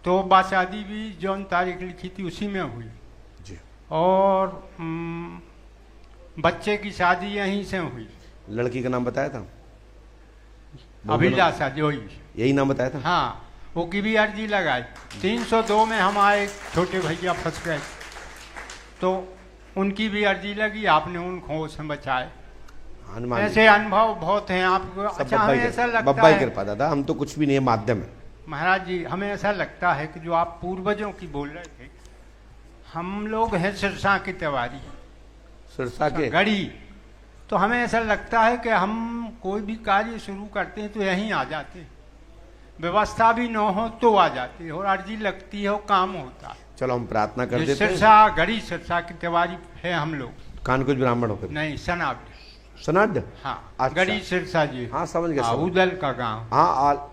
तो शादी भी जौन तारीख लिखी थी उसी में हुई जी। और बच्चे की शादी यहीं से हुई। लड़की का नाम बताया था? अभिलाषा जोई, यही नाम बताया था? हाँ, वो की भी अर्जी लगाई। 302 में हमारे छोटे भैया फंस गए, तो उनकी भी अर्जी लगी, आपने उनको उसमें बचाए। ऐसे अनुभव बहुत हैं आपको। अच्छा, हमें ऐसा लगता है कृपा दादा, हम तो कुछ भी नहीं है, माध्यम है। महाराज जी, हमें ऐसा लगता है कि जो आप पूर्वजों की बोल रहे थे, हम लोग हैं सिरसा के तिवारी, सिरसा के गढ़ी, तो हमें ऐसा लगता है कि हम कोई भी कार्य शुरू करते हैं तो यहीं आ जाते हैं, व्यवस्था भी न हो तो आ जाते हैं, और अर्जी लगती है और काम होता है। चलो हम प्रार्थना कर देते हैं। सिरसा गढ़ी, सिरसा के तिवारी है हम लोग। कानकुज ब्राह्मण हो? नहीं, सनाड। सनाड? हाँ, अच्छा। गढ़ी सिरसा जी। हाँ, समझ गया। उदल का गाँव। हाँ,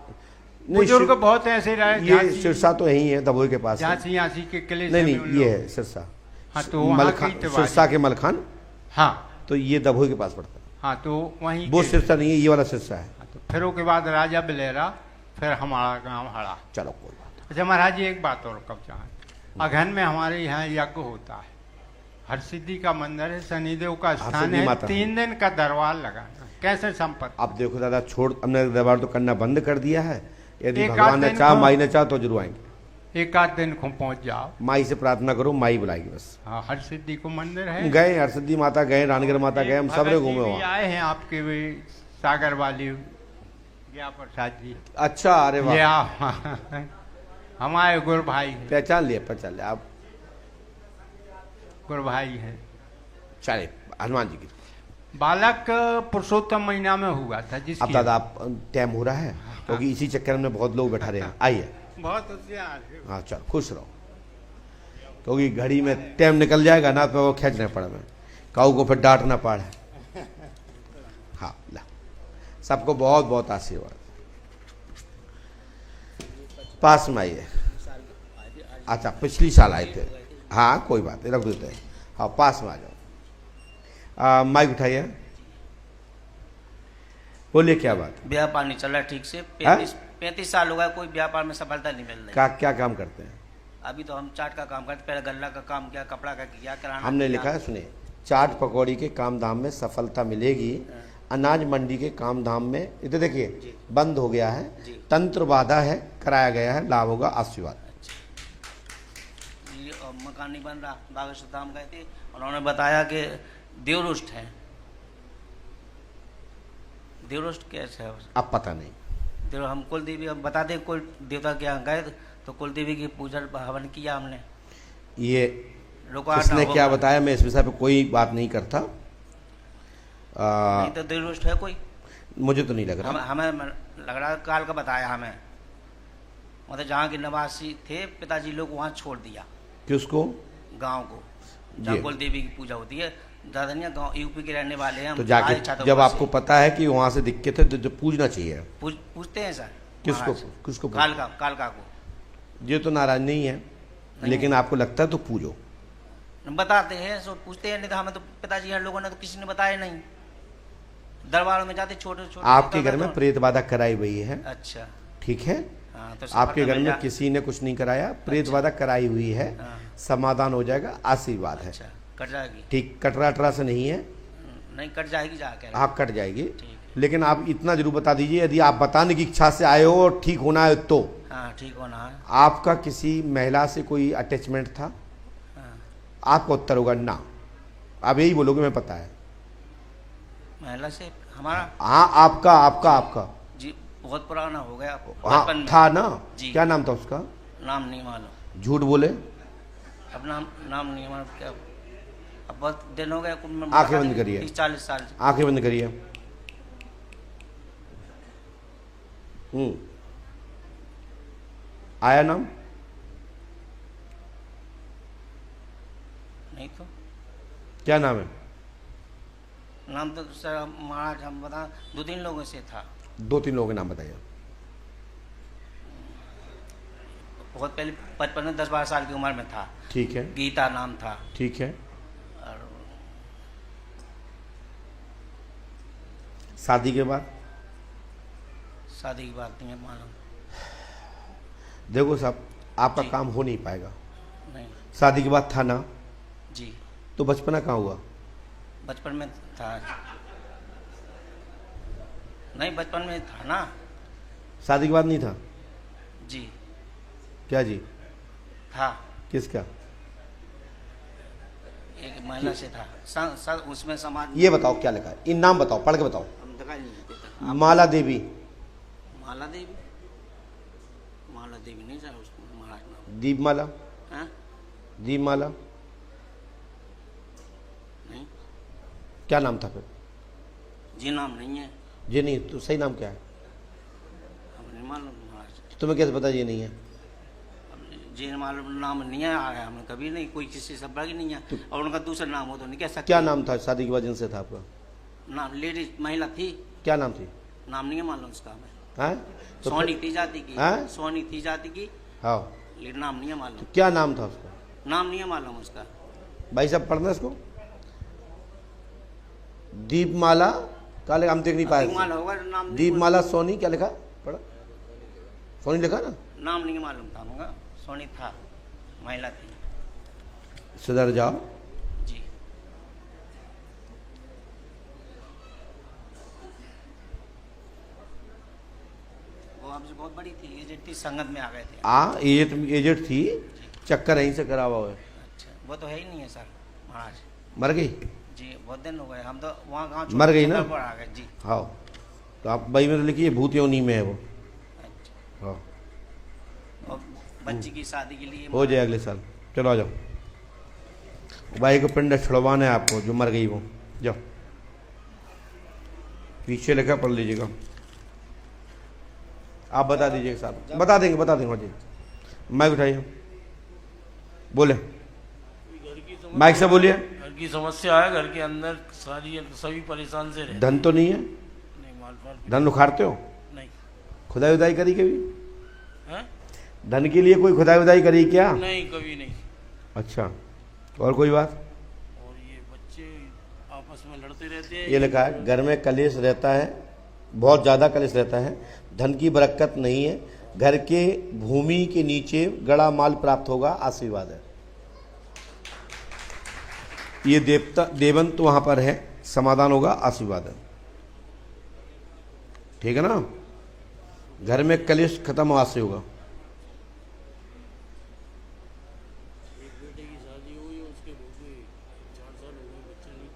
बुजुर्ग बहुत ऐसे रहे। ये सिरसा तो यही है, दबोई के पास। झांसी के किले से। नहीं, ये है सिरसा। हाँ, तो सिरसा के मलखान। हाँ, तो ये दबोई के पास पड़ता है। हाँ, तो वहीं वो सिरसा नहीं है, ये वाला सिरसा है। तो फिर उसके बाद राजा बिलेरा, फिर हमारा गांव हड़ा। चलो कोई बात। अच्छा महाराज जी, एक बात और कब चाहें, अगहन में हमारे यहाँ यज्ञ होता है, हरसिद्धि का मंदिर है, शनिदेव का स्थान है, 3 दिन का दरबार लगाना, कैसे संपत्ति? अब देखो दादा, हमने दरबार तो करना बंद कर दिया है, यदि भगवान ने चाहा, माई ने चाहा तो जरूर आएंगे। 1 दिन को पहुंच जाओ, माई से प्रार्थना करो, माई बुलाएगी बस। हाँ, हरसिद्धि को मंदिर है, गए हरसिद्धि माता गए, रानगर माता गए, हम सब घूमे वहाँ। आए हैं आपके भी सागर वाली ज्ञा प्रसाद जी। अच्छा, अरे वाह, हमारे गुरु भाई पहचान लिया आप, गुरु भाई हैं। चले, हनुमान जी की बालक पुरुषोत्तम महीना में हुआ था जिसकी। अब दादा आप टाइम हो रहा है, क्योंकि इसी चक्कर में बहुत लोग बैठा रहे हैं। आइए, बहुत होशियार है। हाँ, चलो खुश रहो, क्योंकि घड़ी में टाइम निकल जाएगा ना, तो वो खींचने पड़े में, काऊ को फिर डांटना पड़े। हाँ, ला, सबको बहुत बहुत आशीर्वाद। पास में आइए। अच्छा, पिछली साल आए थे। हाँ, कोई बात नहीं, रख देते हैं। हाँ, पास में आ जाओ, माइक उठाइए, बोलिए क्या बात। व्यापार नहीं चल रहा ठीक से। 35 साल हो गया, कोई व्यापार में सफलता नहीं मिल रही। क्या काम करते हैं? अभी तो हम चाट का काम करते, पहले गल्ला का काम किया, कपड़ा का किया, किराना। हमने लिखा है, सुनिए, चाट पकौड़ी के काम धाम में सफलता मिलेगी, अनाज मंडी के काम धाम में इधर देखिए बंद हो गया है, तंत्र बाधा है, कराया गया है, लाभ होगा, आशीर्वाद। मकान नहीं बन रहा, बागेश्वर धाम गए थे, उन्होंने बताया कि देवरुष्ट है। देवरुष्ट कैसे है? अब पता नहीं। देव हम कुल देवी, हम बता दें, कुल देवता के यहाँ गए तो कुल देवी की पूजा हवन किया हमने। ये किसने क्या बताया, मैं इस विषय पे कोई बात नहीं करता। नहीं तो देवरुष्ट है कोई? मुझे तो नहीं लग रहा। हमें लग रहा काल का बताया हमें, मतलब जहाँ के निवासी थे पिताजी लोग वहाँ छोड़ दिया। किसको? गांव को, जहाँ कुल देवी की पूजा होती है। दादनिया गांव यूपी के रहने वाले हैं। तो जाके जब आपको पता है कि वहाँ से दिक्कत है तो पूछना चाहिए। पूछते हैं सर। किसको? कालका को। ये तो नाराज नहीं है, लेकिन आपको लगता है तो पूछो। बताते हैं, सो पूछते हैं, नहीं तो हमें तो पिताजी हैं लोगों ने तो किसी ने बताया नहीं। दरबारों में जाते छोटे छोटे। आपके घर में प्रेत बाधा कराई हुई है? अच्छा, ठीक है। तो आपके घर में किसी ने कुछ नहीं कराया, प्रेत बाधा कराई हुई है, समाधान हो जाएगा, आशीर्वाद है। कट जाएगी? ठीक, कटरा से नहीं है। नहीं, कट जाएगी जाके। हाँ, कट जाएगी, लेकिन आप इतना जरूर बता दीजिए, यदि आप बताने की इच्छा से आए हो और ठीक होना है तो। हाँ, ठीक होना है। आपका किसी महिला से कोई अटैचमेंट था? आपका उत्तर होगा ना, आप यही बोलोगे, मैं पता है। महिला से हमारा? हाँ, आपका जी, बहुत पुराना हो गया। हाँ, था ना जी। क्या नाम था उसका? नाम नहीं मालूम। झूठ बोले, अब नाम नहीं मालूम। क्या, अब बहुत दिन हो गया। आंखें बंद करिए, 30-40 साल। आंखें बंद करिए। आया नाम? नहीं तो क्या नाम है? नाम तो सर महाराज हम बता 2-3 लोगों से था। 2-3 लोगों के नाम बताइए। बहुत पहले 55-10-12 साल की उम्र में था। ठीक है। गीता नाम था। ठीक है। और शादी के बाद? शादी की बात नहीं है मालूम। देखो साहब, आपका काम हो नहीं पाएगा। नहीं। शादी के बाद था ना? जी। तो बचपना कहाँ हुआ? बचपन में था। नहीं, बचपन में था ना। शादी के बाद नहीं था? जी। क्या जी? था। किसका? एक महिला से था। सर उसमें समाज। ये बताओ क्या लिखा है, इन नाम बताओ, पढ़ के बताओ। हम दिखाई नहीं देता। माला देवी। माला देवी? माला देवी नहीं सर, उसको महाराज नाम। दीपमाला? हाँ? दीपमाला? नहीं। क्या नाम था फिर? जी नाम नहीं है। जी नहीं, तो सही नाम क्या है? हम नहीं मालूम महाराज। तुम्हें कैसे पता ये नहीं है? जी मालूम नाम नहीं है, आया हमने कभी नहीं, कोई किसी से बड़ा नहीं है। और उनका दूसरा नाम हो तो नहीं कह सकते। क्या नाम था शादी के बाद जिनसे था आपका? नाम लेडीज महिला थी। क्या नाम थी? नाम नहीं है मालूम उसका हमें। हाँ? तो सोनी थी जाति की। हाँ? सोनी थी जाति की। हाँ। लेकिन नाम नहीं है मालूम। तो क्या नाम था उसका? नाम नहीं है मालूम उसका। भाई साहब पढ़ना इसको। दीपमाला क्या लिखा, हम देख नहीं पाए। दीपमाला होगा नाम। दीपमाला सोनी क्या लिखा? पढ़ा सोनी लिखा ना? नाम नहीं मालूम था मगर सोनी था, महिला थी। सुधर जाओ। जी। वो आपसे बहुत बड़ी थी, एजेड थी, संगत में आ गए थे। एजेड थी, चक्कर यहीं से करा हुआ है। अच्छा, वो तो है ही नहीं है सर महाराज। मर गई? जी बहुत दिन हो गए, हम तो वहाँ गाँव मर गई ना? आ गए जी। हाँ, तो आप भाई में तो लिखिए भूत योनि में है वो। हाँ। और बच्ची की शादी के लिए हो जाए अगले साल। चलो आ जाओ, भाई को पिंड छुड़वाना है आपको, जो मर गई वो। जाओ, पीछे लिखा पढ़ लीजिएगा। आप बता दीजिएगा साहब। बता देंगे जी। माइक उठाइए, बोले, माइक से बोलिए। घर की समस्या है, घर के अंदर सारी सभी परेशान से रहते। धन तो नहीं है? नहीं, माल धन उखाड़ते हो? नहीं। खुदाई उदाई करी कभी? हैं? धन के लिए कोई खुदाई उदाई करी क्या? नहीं, कभी नहीं। अच्छा, और कोई बात? और ये बच्चे आपस में लड़ते रहते हैं। ये लिखा है घर में कलेश रहता है, बहुत ज़्यादा कलेश रहता है, धन की बरकत नहीं है, घर के भूमि के नीचे गड़ा माल प्राप्त होगा, आशीर्वाद है। ये देवता देवंत वहां पर है, समाधान होगा, आशीर्वाद है। ठीक है ना? घर में कलेश खत्म हो, आशीर्वाद होगा। एक बेटे की शादी हुई, उसके हो गए 4 साल हो गए, बच्चा नहीं।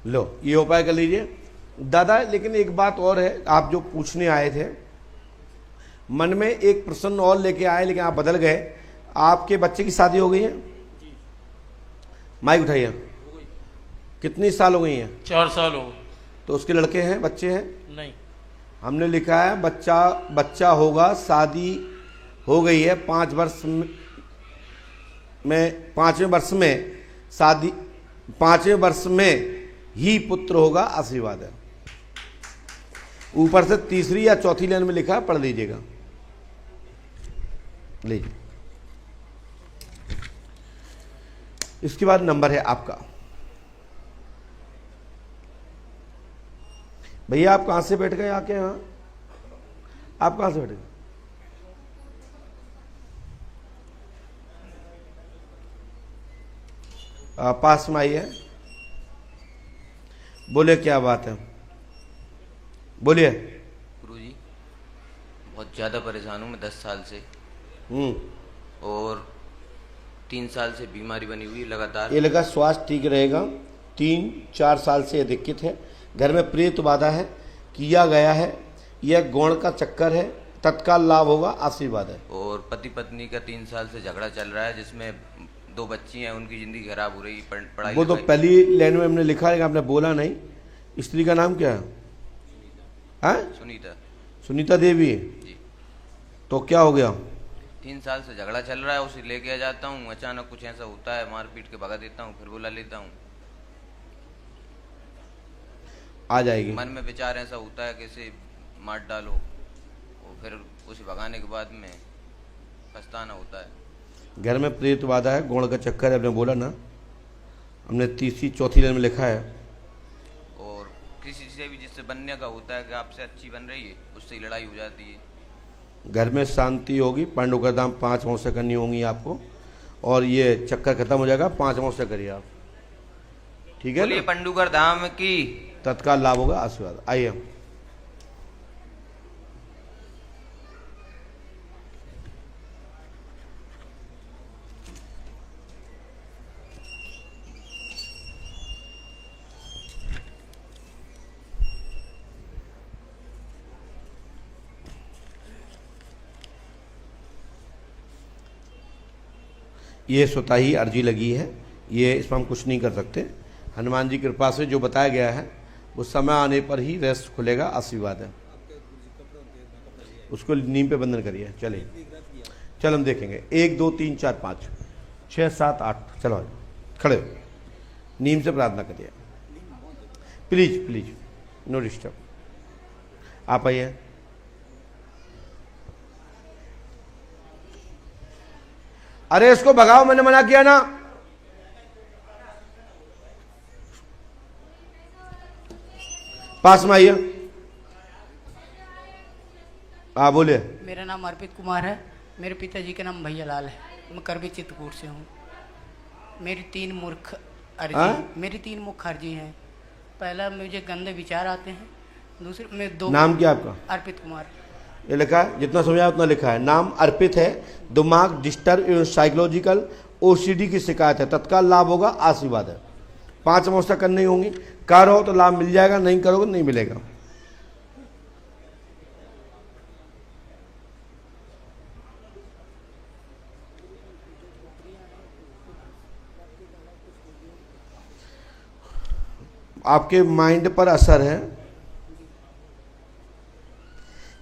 लो, ये उपाय कर लीजिए दादा। लेकिन एक बात और है, आप जो पूछने आए थे, मन में एक प्रश्न और लेके आए, लेकिन आप बदल गए। आपके बच्चे की शादी हो गई है? माइक उठाइए। कितनी साल हो गई है? 4 साल हो गए। तो उसके लड़के हैं, बच्चे हैं? नहीं। हमने लिखा है बच्चा होगा, शादी हो गई है, 5 वर्ष में 5वें वर्ष में शादी, 5वें वर्ष में ही पुत्र होगा, आशीर्वाद है। ऊपर से तीसरी या चौथी लाइन में लिखा है, पढ़ लीजिएगा। लीजिए, इसके बाद नंबर है आपका। भैया आप कहां से बैठ गए आके? यहां आप कहां से बैठ गए? पास में आइए, बोले क्या बात है, बोलिए। गुरुजी बहुत ज़्यादा परेशान हूँ मैं 10 साल से। और 3 साल से बीमारी बनी हुई लगातार। ये लगा स्वास्थ्य ठीक रहेगा, 3-4 साल से दिक्कत है। घर में प्रेत बाधा है, किया गया है, यह गौण का चक्कर है, तत्काल लाभ होगा, आशीर्वाद है। और पति पत्नी का 3 साल से झगड़ा चल रहा है, जिसमें 2 बच्ची हैं, उनकी जिंदगी खराब हो रही, पढ़ाई वो तो पहली लाइन में हमने लिखा है, आपने बोला नहीं। स्त्री का नाम क्या है? सुनीता। सुनीता देवी जी। तो क्या हो गया? 3 साल से झगड़ा चल रहा है, उसे लेके आ जाता हूँ, अचानक कुछ ऐसा होता है, मार पीट के भगा देता हूँ, फिर बुला लेता हूँ। आ जाएगी। मन में विचार ऐसा होता है कैसे मार डालो, और फिर उसे भगाने के बाद में पछताना होता है। घर में प्रेत बाधा है, गौण का चक्कर है, आपने बोला ना, हमने 3-4 लाइन में लिखा है। और किसी से भी जिससे बनने का होता है कि आपसे अच्छी बन रही है, उससे ही लड़ाई हो जाती है। घर में शांति होगी, पांडु का दाम 5 अमावस्या करनी होंगी आपको, और ये चक्कर खत्म हो जाएगा। 5 अमावस्या करिए आप, ठीक है ना? पंडुगर धाम की तत्काल लाभ होगा, आशीर्वाद। आइए ये स्वतः ही अर्जी लगी है, ये इसमें हम कुछ नहीं कर सकते। हनुमान जी की कृपा से जो बताया गया है वो समय आने पर ही रेस्ट खुलेगा, आशीर्वाद है। उसको नीम पे बंधन करिए। चलिए चल हम देखेंगे 1 2 3 4 5 6 7 8। चलो खड़े हो, नीम से प्रार्थना करिए। Please please no disturb. आप आइए। अरे इसको भगाओ, मैंने मना किया ना। पास में आइए। हाँ बोलिए। मेरा नाम अर्पित कुमार है, मेरे पिताजी का नाम भैया लाल है, मैं करबी चित्रकूट से हूँ। मेरी 3 मुख्य अर्जी हैं। पहला, मुझे गंदे विचार आते हैं। दूसरे में 2। नाम क्या आपका? अर्पित कुमार। ये लिखा है, जितना समझा उतना लिखा है। नाम अर्पित है, दिमाग डिस्टर्ब एवं साइकोलॉजिकल ओसीडी की शिकायत है, तत्काल लाभ होगा, आशीर्वाद है। 5 अमावस्या करनी होंगी, करो तो लाभ मिल जाएगा, नहीं करोगे नहीं मिलेगा। आपके माइंड पर असर है,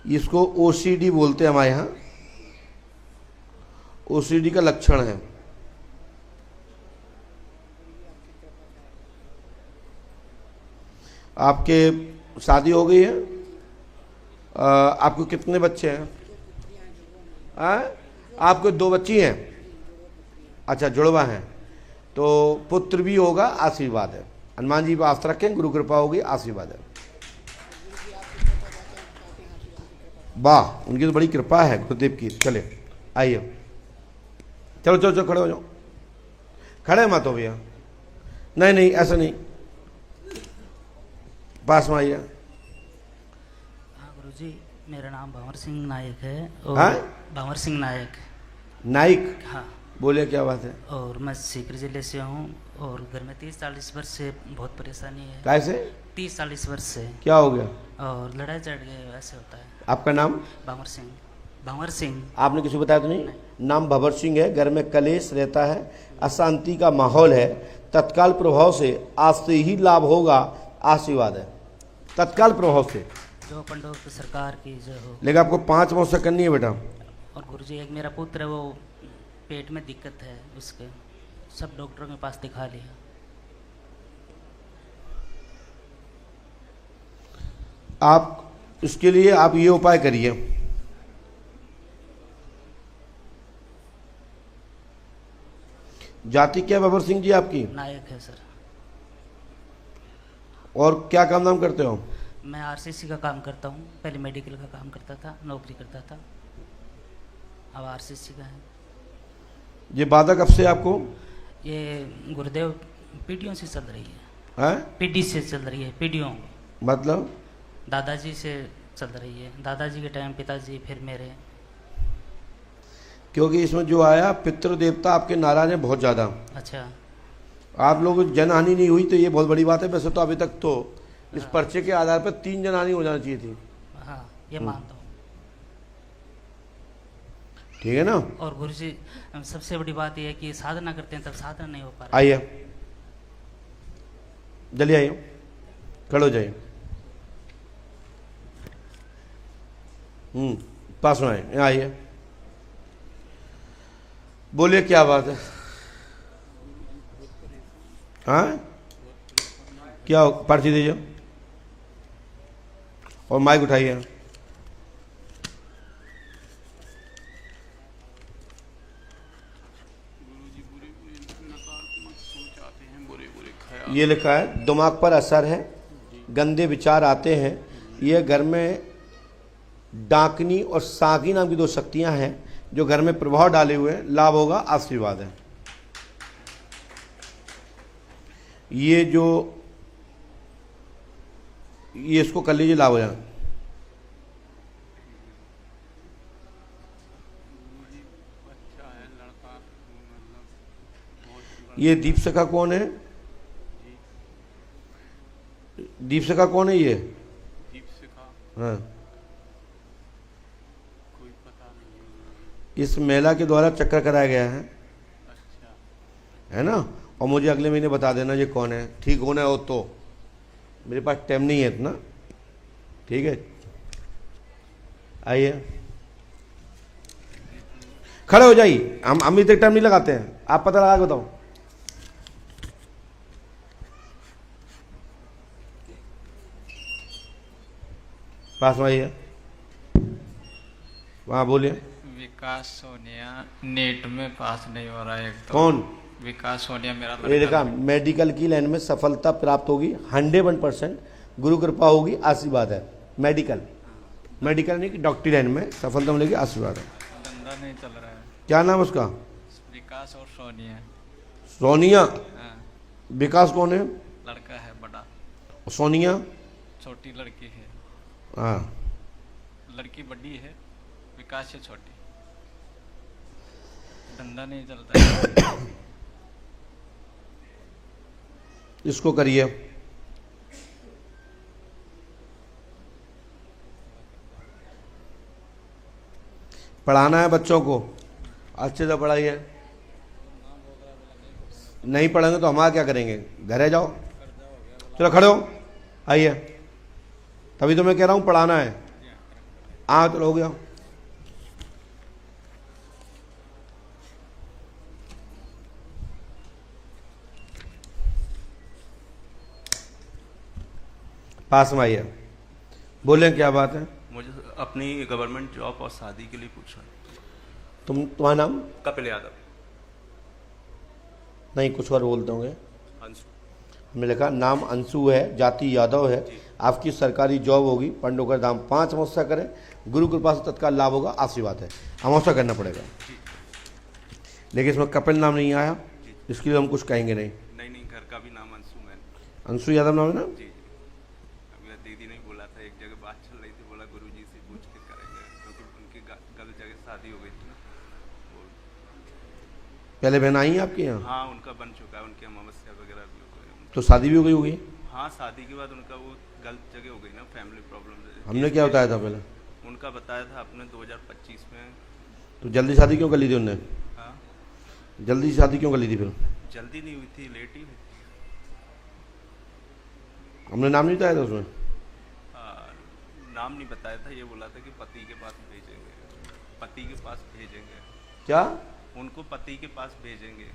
इसको ओसीडी बोलते हैं हमारे यहाँ, ओसीडी का लक्षण है। आपके शादी हो गई है? आपको कितने बच्चे हैं? आपको 2 बच्ची हैं? अच्छा, जुड़वा हैं, तो पुत्र भी होगा, आशीर्वाद है। हनुमान जी पर आस्था रखें, गुरु कृपा होगी, आशीर्वाद है। वाह, उनकी तो बड़ी कृपा है गुरुदेव की। चले आइए, चलो चलो चलो, खड़े हो जाओ। खड़े मत हो भैया, नहीं नहीं ऐसा नहीं, पास में आइए। हाँ गुरुजी, मेरा नाम भंवर सिंह नायक है। और हाँ? भंवर सिंह नायक। नाइक? हाँ। बोलिए क्या बात है? और मैं सीकर जिले से हूँ, और घर में 30-40 वर्ष से बहुत परेशानी है। कैसे? 30-40 वर्ष से। क्या हो गया? और लड़ाई चढ़ गए, ऐसे होता है। आपका नाम? भंवर सिंह। भंवर सिंह। आपने किसी को बताया तो नहीं? नाम भंवर सिंह है, घर में कलेश रहता है, अशांति का माहौल है, तत्काल प्रभाव से आज से ही लाभ होगा, आशीर्वाद है, तत्काल प्रभाव से। जो पंडों की सरकार की जो हो। लेकिन आपको 5 अमावस्या करनी है बेटा। और गुरुजी, एक मेरा पुत्र है, वो पेट में दिक्कत है उसके, सब डॉक्टरों के पास दिखा लिया। आप इसके लिए आप ये उपाय करिए, जाति क्या भंवर सिंह जी आपकी? नायक है सर। और क्या काम नाम करते हो? मैं आरसीसी का काम करता हूँ, पहले मेडिकल का काम करता था, नौकरी करता था, अब आरसीसी का है। ये बाधा कब से आपको? ये गुरुदेव पीढ़ियों से चल रही है। हैं? पीढ़ी से चल रही है, पीढ़ियों। मतलब? दादाजी से चल रही है, दादाजी के टाइम पिताजी, फिर मेरे। क्योंकि इसमें जो आया, पितृ देवता आपके नाराज हैं बहुत ज़्यादा। अच्छा। आप लोगों को जनहानि नहीं हुई तो ये बहुत बड़ी बात है। वैसे तो अभी तक तो इस पर्चे के आधार पर 3 जनहानि हो जानी चाहिए थी। हाँ, ये मानता हूँ। ठीक है ना। और गुरुजी सबसे बड़ी बात यह है कि साधना करते हैं तब साधना नहीं हो पा रहा। आइए, जल्दी आइए, खड़े हो जाइए। पास में आए, यहाँ आइए, बोलिए क्या बात है। हाँ, क्या पर्ची दीजिए और माइक उठाइए। ये लिखा है दिमाग पर असर है, गंदे विचार आते हैं। ये घर में डाकनी और सागी नाम की 2 शक्तियां हैं जो घर में प्रभाव डाले हुए हैं। लाभ होगा, आशीर्वाद है। ये इसको कर लीजिए, लाभ हो जाए। ये दीपशिखा कौन है? दीपशिखा कौन है ये? दीपशिखा, हाँ, कोई पता नहीं। इस महिला के द्वारा चक्कर कराया गया है। अच्छा। है ना। और मुझे अगले महीने बता देना ये कौन है। ठीक होना हो तो, मेरे पास टाइम नहीं है इतना। ठीक है, आइए, खड़े हो जाइए। हम इतने टाइम नहीं लगाते हैं, आप पता लगा के बताओ। पास में आइए, वहाँ बोलिए। विकास सोनिया नेट में पास नहीं हो रहा है। तो कौन? विकास सोनिया मेरा ये देखा, मेडिकल की लाइन में सफलता प्राप्त होगी 101%। गुरु कृपा होगी, आशीर्वाद है। मेडिकल नहीं कि डॉक्टरी लाइन में सफलता मिलेगी, आशीर्वाद है। धंधा नहीं चल रहा है। क्या नाम उसका? विकास और सोनिया। सोनिया। हाँ। विकास कौन है? लड़का है बड़ा। सोनिया छोटी लड़की है। हाँ, लड़की बड़ी है, विकास से छोटी। धंधा नहीं चलता है। इसको करिए। पढ़ाना है बच्चों को, अच्छे से पढ़ाइए। नहीं पढ़ेंगे तो हमारा क्या करेंगे? घरे जाओ। चलो खड़े हो, आइए। तभी तो मैं कह रहा हूँ पढ़ाना है। चलो हो गया। पास में आइए, बोलें क्या बात है। मुझे अपनी गवर्नमेंट जॉब और शादी के लिए पूछना है। तुम्हारा नाम? कपिल यादव। नहीं, कुछ और बोलते होंगे। अंशु। हमने लिखा नाम अंशु है, जाति यादव है, आपकी सरकारी जॉब होगी, पंडोकर धाम 5 अमावस्या करें, गुरु कृपा से तत्काल लाभ होगा, आशीर्वाद है। अमावस्या करना पड़ेगा, लेकिन इसमें कपिल नाम नहीं आया, इसके लिए हम कुछ कहेंगे नहीं। नहीं, घर का भी नाम अंशु है। अंशु यादव नाम है ना? जी। अभी दीदी ने बोला था, एक जगह बात चल रही थी, बोला गुरुजी से पूछ के करेंगे, क्योंकि उनकी गलत जगह शादी हो गई थी ना। पहले बहन आई है आपके यहाँ? हाँ, उनका बन चुका है, उनकी अमावस्या वगैरह भी हो गई। तो शादी भी हो गई होगी? हाँ, शादी के बाद उनका वो गलत जगह हो गई ना, फैमिली प्रॉब्लम। हमने क्या बताया था पहले? उनका बताया था आपने 2025 में। तो जल्दी शादी क्यों कर ली थी उनने? हाँ, जल्दी शादी क्यों कर ली थी फिर? जल्दी नहीं हुई थी, लेट ही हुई थी। हमने नाम नहीं बताया था उसमें? नाम नहीं बताया था, ये बोला था कि पति के पास भेजेंगे, पति के पास भेजेंगे। क्या? उनको पति के पास भेजेंगे।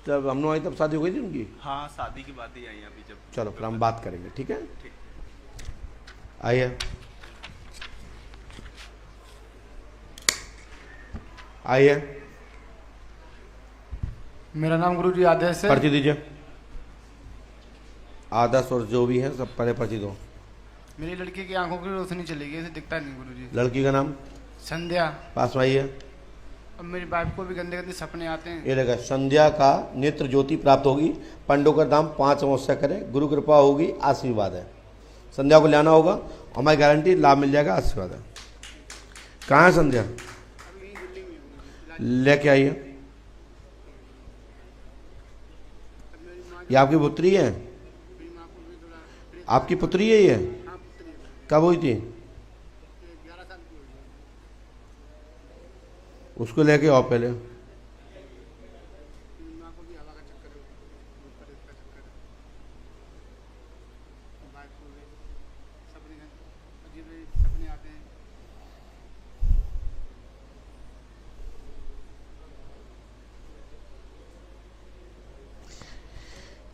जब हम लोग आई तब शादी हो गई थी उनकी? हाँ, शादी की बात ही आई अभी जब। चलो फिर हम बात करेंगे, ठीक है? आइए, आइए। मेरा नाम गुरुजी आदेश है। पर्ची दीजिए। आदर्श और जो भी है सब पहले पर्ची दो। मेरी लड़की की आंखों की रोशनी चली गई, इसे दिखता नहीं गुरुजी। लड़की का नाम? संध्या। पास में आइए। अब मेरी वाइफ को भी गंदे गंदे सपने आते हैं। ये लगा, संध्या का नेत्र ज्योति प्राप्त होगी, पंडोकर धाम 5 अमावस्या करें, गुरु कृपा होगी, आशीर्वाद है। संध्या को लाना होगा, हमारी गारंटी लाभ मिल जाएगा, आशीर्वाद है। कहाँ है संध्या? लेके आइए। ये आपकी पुत्री है? आपकी पुत्री है ये? कब हुई थी? उसको लेके आओ पहले।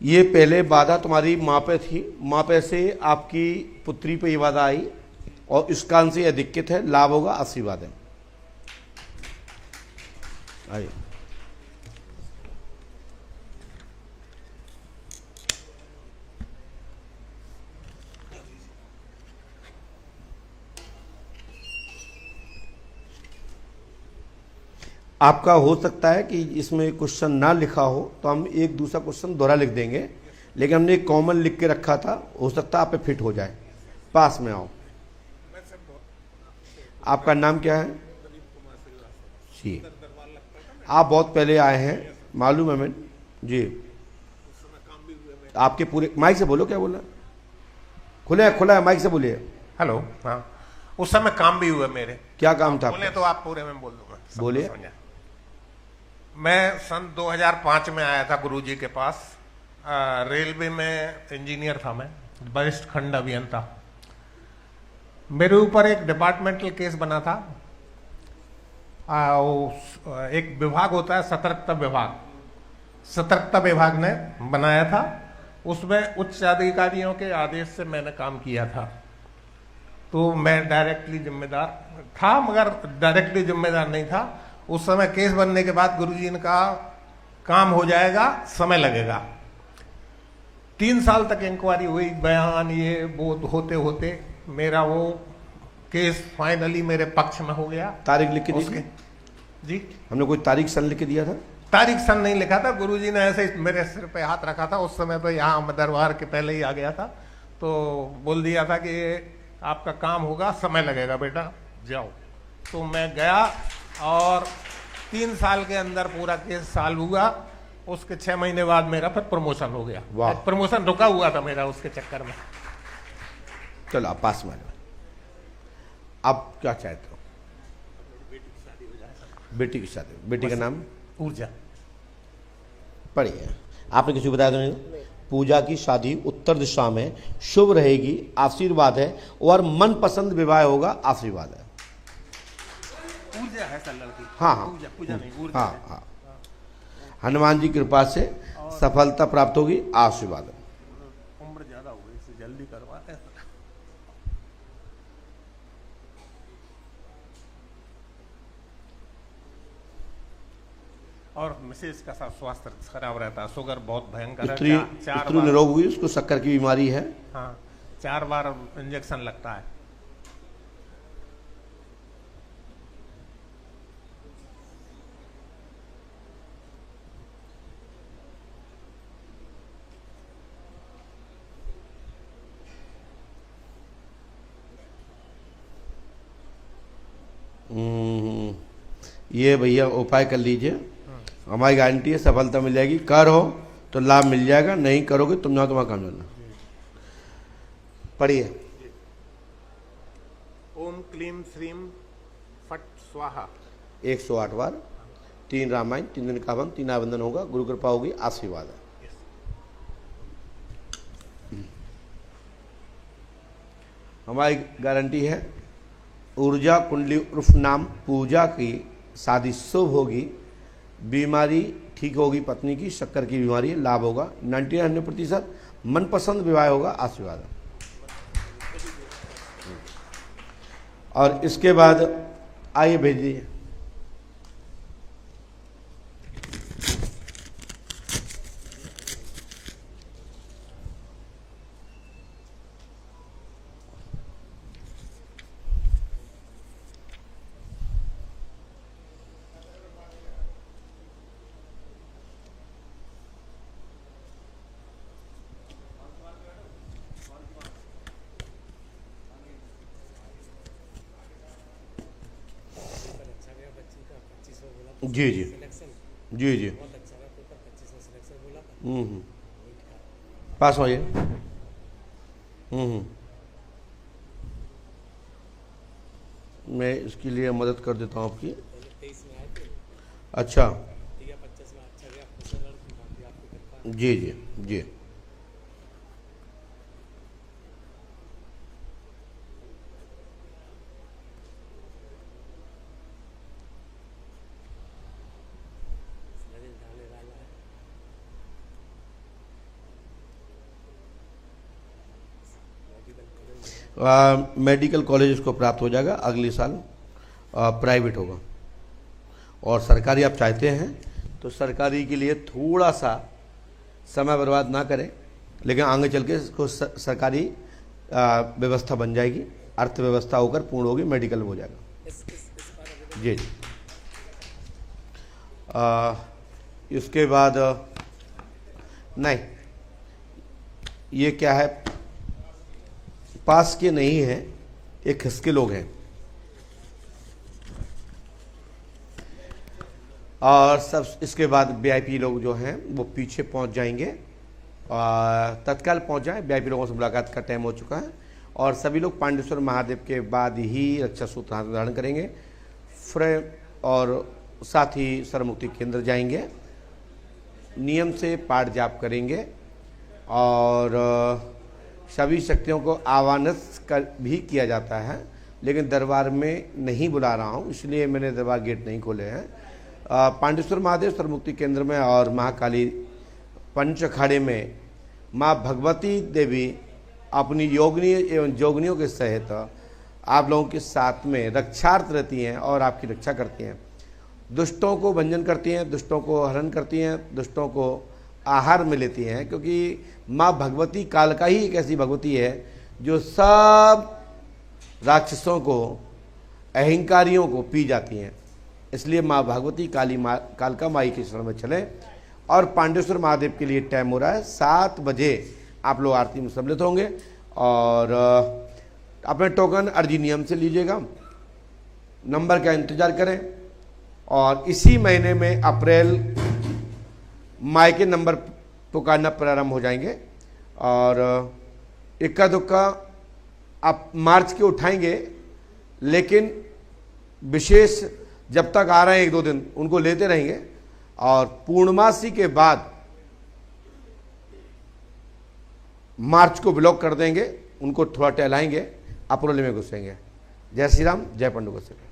ये पहले बाधा तुम्हारी माँ पे थी, माँ पे से आपकी पुत्री पे ये बाधा आई और इस कारण से यह दिक्कत है। लाभ होगा, आशीर्वाद है। आइए। आपका हो सकता है कि इसमें क्वेश्चन ना लिखा हो तो हम एक दूसरा क्वेश्चन दोहरा लिख देंगे, लेकिन हमने एक कॉमन लिख के रखा था, हो सकता है आप पे फिट हो जाए। पास में आओ। आपका नाम क्या है? जी, आप बहुत पहले आए हैं, मालूम है मैं जी। आपके पूरे माइक से बोलो, क्या बोला? खुला है, माइक से बोलिए। हेलो। हाँ, उस समय काम भी हुए मेरे। क्या काम था? बोले तो आप पूरे में बोल दूंगा। बोलिए। मैं सन 2005 में आया था गुरुजी के पास। रेलवे में इंजीनियर था मैं, वरिष्ठ खंड अभियंता। मेरे ऊपर एक डिपार्टमेंटल केस बना था। एक विभाग होता है सतर्कता विभाग, सतर्कता विभाग ने बनाया था। उसमें उच्च अधिकारियों के आदेश से मैंने काम किया था, तो मैं डायरेक्टली जिम्मेदार था, मगर डायरेक्टली जिम्मेदार नहीं था। उस समय केस बनने के बाद गुरुजी ने कहा काम हो जाएगा, समय लगेगा। 3 साल तक इंक्वायरी हुई, बयान ये वो होते होते मेरा वो केस फाइनली मेरे पक्ष में हो गया। तारीख लिख के दी थी? जी, हमने कोई तारीख सन लिख के दिया था? तारीख सन नहीं लिखा था, गुरुजी ने ऐसे मेरे सिर पे हाथ रखा था। उस समय तो यहाँ मैं दरबार के पहले ही आ गया था, तो बोल दिया था कि आपका काम होगा, समय लगेगा बेटा, जाओ। तो मैं गया और 3 साल के अंदर पूरा केस सॉल्व हुआ। उसके 6 महीने बाद मेरा फिर प्रमोशन हो गया। प्रमोशन रुका हुआ था मेरा उसके चक्कर में। चलो आप पास में आप क्या चाहते हो? बेटी की शादी। बेटी का नाम? ऊर्जा। पढ़िए। आपने किसी को बताया तो नहीं? पूजा की शादी उत्तर दिशा में शुभ रहेगी, आशीर्वाद है, और मनपसंद विवाह होगा, आशीर्वाद है। ऊर्जा है सर लड़की। हाँ हाँ, पूजा नहीं, ऊर्जा हाँ हाँ। हनुमान जी की कृपा से सफलता प्राप्त होगी, आशीर्वाद है। उम्र ज्यादा हो गई, इससे जल्दी करवाते हैं। और मिसेज का स्वास्थ्य खराब रहता है, शुगर बहुत भयंकर है। स्त्री निरोग हुई, उसको शक्कर की बीमारी है। हाँ, 4 बार इंजेक्शन लगता है। ये भैया उपाय कर लीजिए, हमारी गारंटी है सफलता मिल जाएगी। करो तो लाभ मिल जाएगा, नहीं करोगे तुम ना तुम्हारा काम जाना। पढ़िए। ओम क्लीम श्रीम फट स्वाहा 108 बार, 3 रामायण, 3 दिन का हवन, 3 आबंधन होगा, गुरु कृपा होगी, आशीर्वाद है। हमारी गारंटी है ऊर्जा कुंडली उर्फ नाम पूजा की शादी शुभ होगी, बीमारी ठीक होगी, पत्नी की शक्कर की बीमारी, लाभ होगा, 99% मनपसंद विवाह होगा, आशीर्वाद है। और इसके बाद आइए भेज दीजिए। जी जी जी जी। पास होइए। मैं इसके लिए मदद कर देता हूँ आपकी। अच्छा जी जी जी। मेडिकल कॉलेज इसको प्राप्त हो जाएगा, अगले साल प्राइवेट होगा। और सरकारी आप चाहते हैं तो सरकारी के लिए थोड़ा सा समय बर्बाद ना करें, लेकिन आगे चल के इसको सरकारी व्यवस्था बन जाएगी, अर्थव्यवस्था होकर पूर्ण होगी, मेडिकल में हो जाएगा जी। इसके बाद नहीं, ये क्या है, पास के नहीं है, एक खिसके लोग हैं और सब। इसके बाद वीआईपी लोग जो हैं वो पीछे पहुंच जाएंगे, तत्काल पहुंच जाए। वीआईपी लोगों से मुलाकात का टाइम हो चुका है और सभी लोग पांडेश्वर महादेव के बाद ही रक्षा सूत्र हाथ में धारण करेंगे और साथ ही सर्वमुक्ति केंद्र जाएंगे, नियम से पाठ जाप करेंगे और सभी शक्तियों को आह्वानित कर भी किया जाता है, लेकिन दरबार में नहीं बुला रहा हूँ, इसलिए मैंने दरबार गेट नहीं खोले हैं। पांडेश्वर महादेव सर्वमुक्ति केंद्र में और महाकाली पंच अखाड़े में माँ भगवती देवी अपनी योगिनी एवं जोगनियों के सहित आप लोगों के साथ में रक्षार्थ रहती हैं और आपकी रक्षा करती हैं, दुष्टों को भंजन करती हैं, दुष्टों को हरण करती हैं, दुष्टों को आहार में लेती हैं, क्योंकि माँ भगवती कालका ही एक ऐसी भगवती है जो सब राक्षसों को, अहंकारियों को पी जाती हैं। इसलिए माँ भगवती कालका माई के शरण में चलें। और पांडेश्वर महादेव के लिए टाइम हो रहा है 7 बजे आप लोग आरती में सम्मिलित होंगे और अपने टोकन अर्जी नियम से लीजिएगा, नंबर का इंतजार करें और इसी महीने में अप्रैल माई के नंबर पुकारना प्रारंभ हो जाएंगे और इक्का दुक्का आप मार्च के उठाएंगे, लेकिन विशेष जब तक आ रहे हैं 1-2 दिन उनको लेते रहेंगे और पूर्णमासी के बाद मार्च को ब्लॉक कर देंगे, उनको थोड़ा टहलाएंगे, अप्रैल में घुसेंगे। जय श्री राम, जय पंडु गोस्वामी।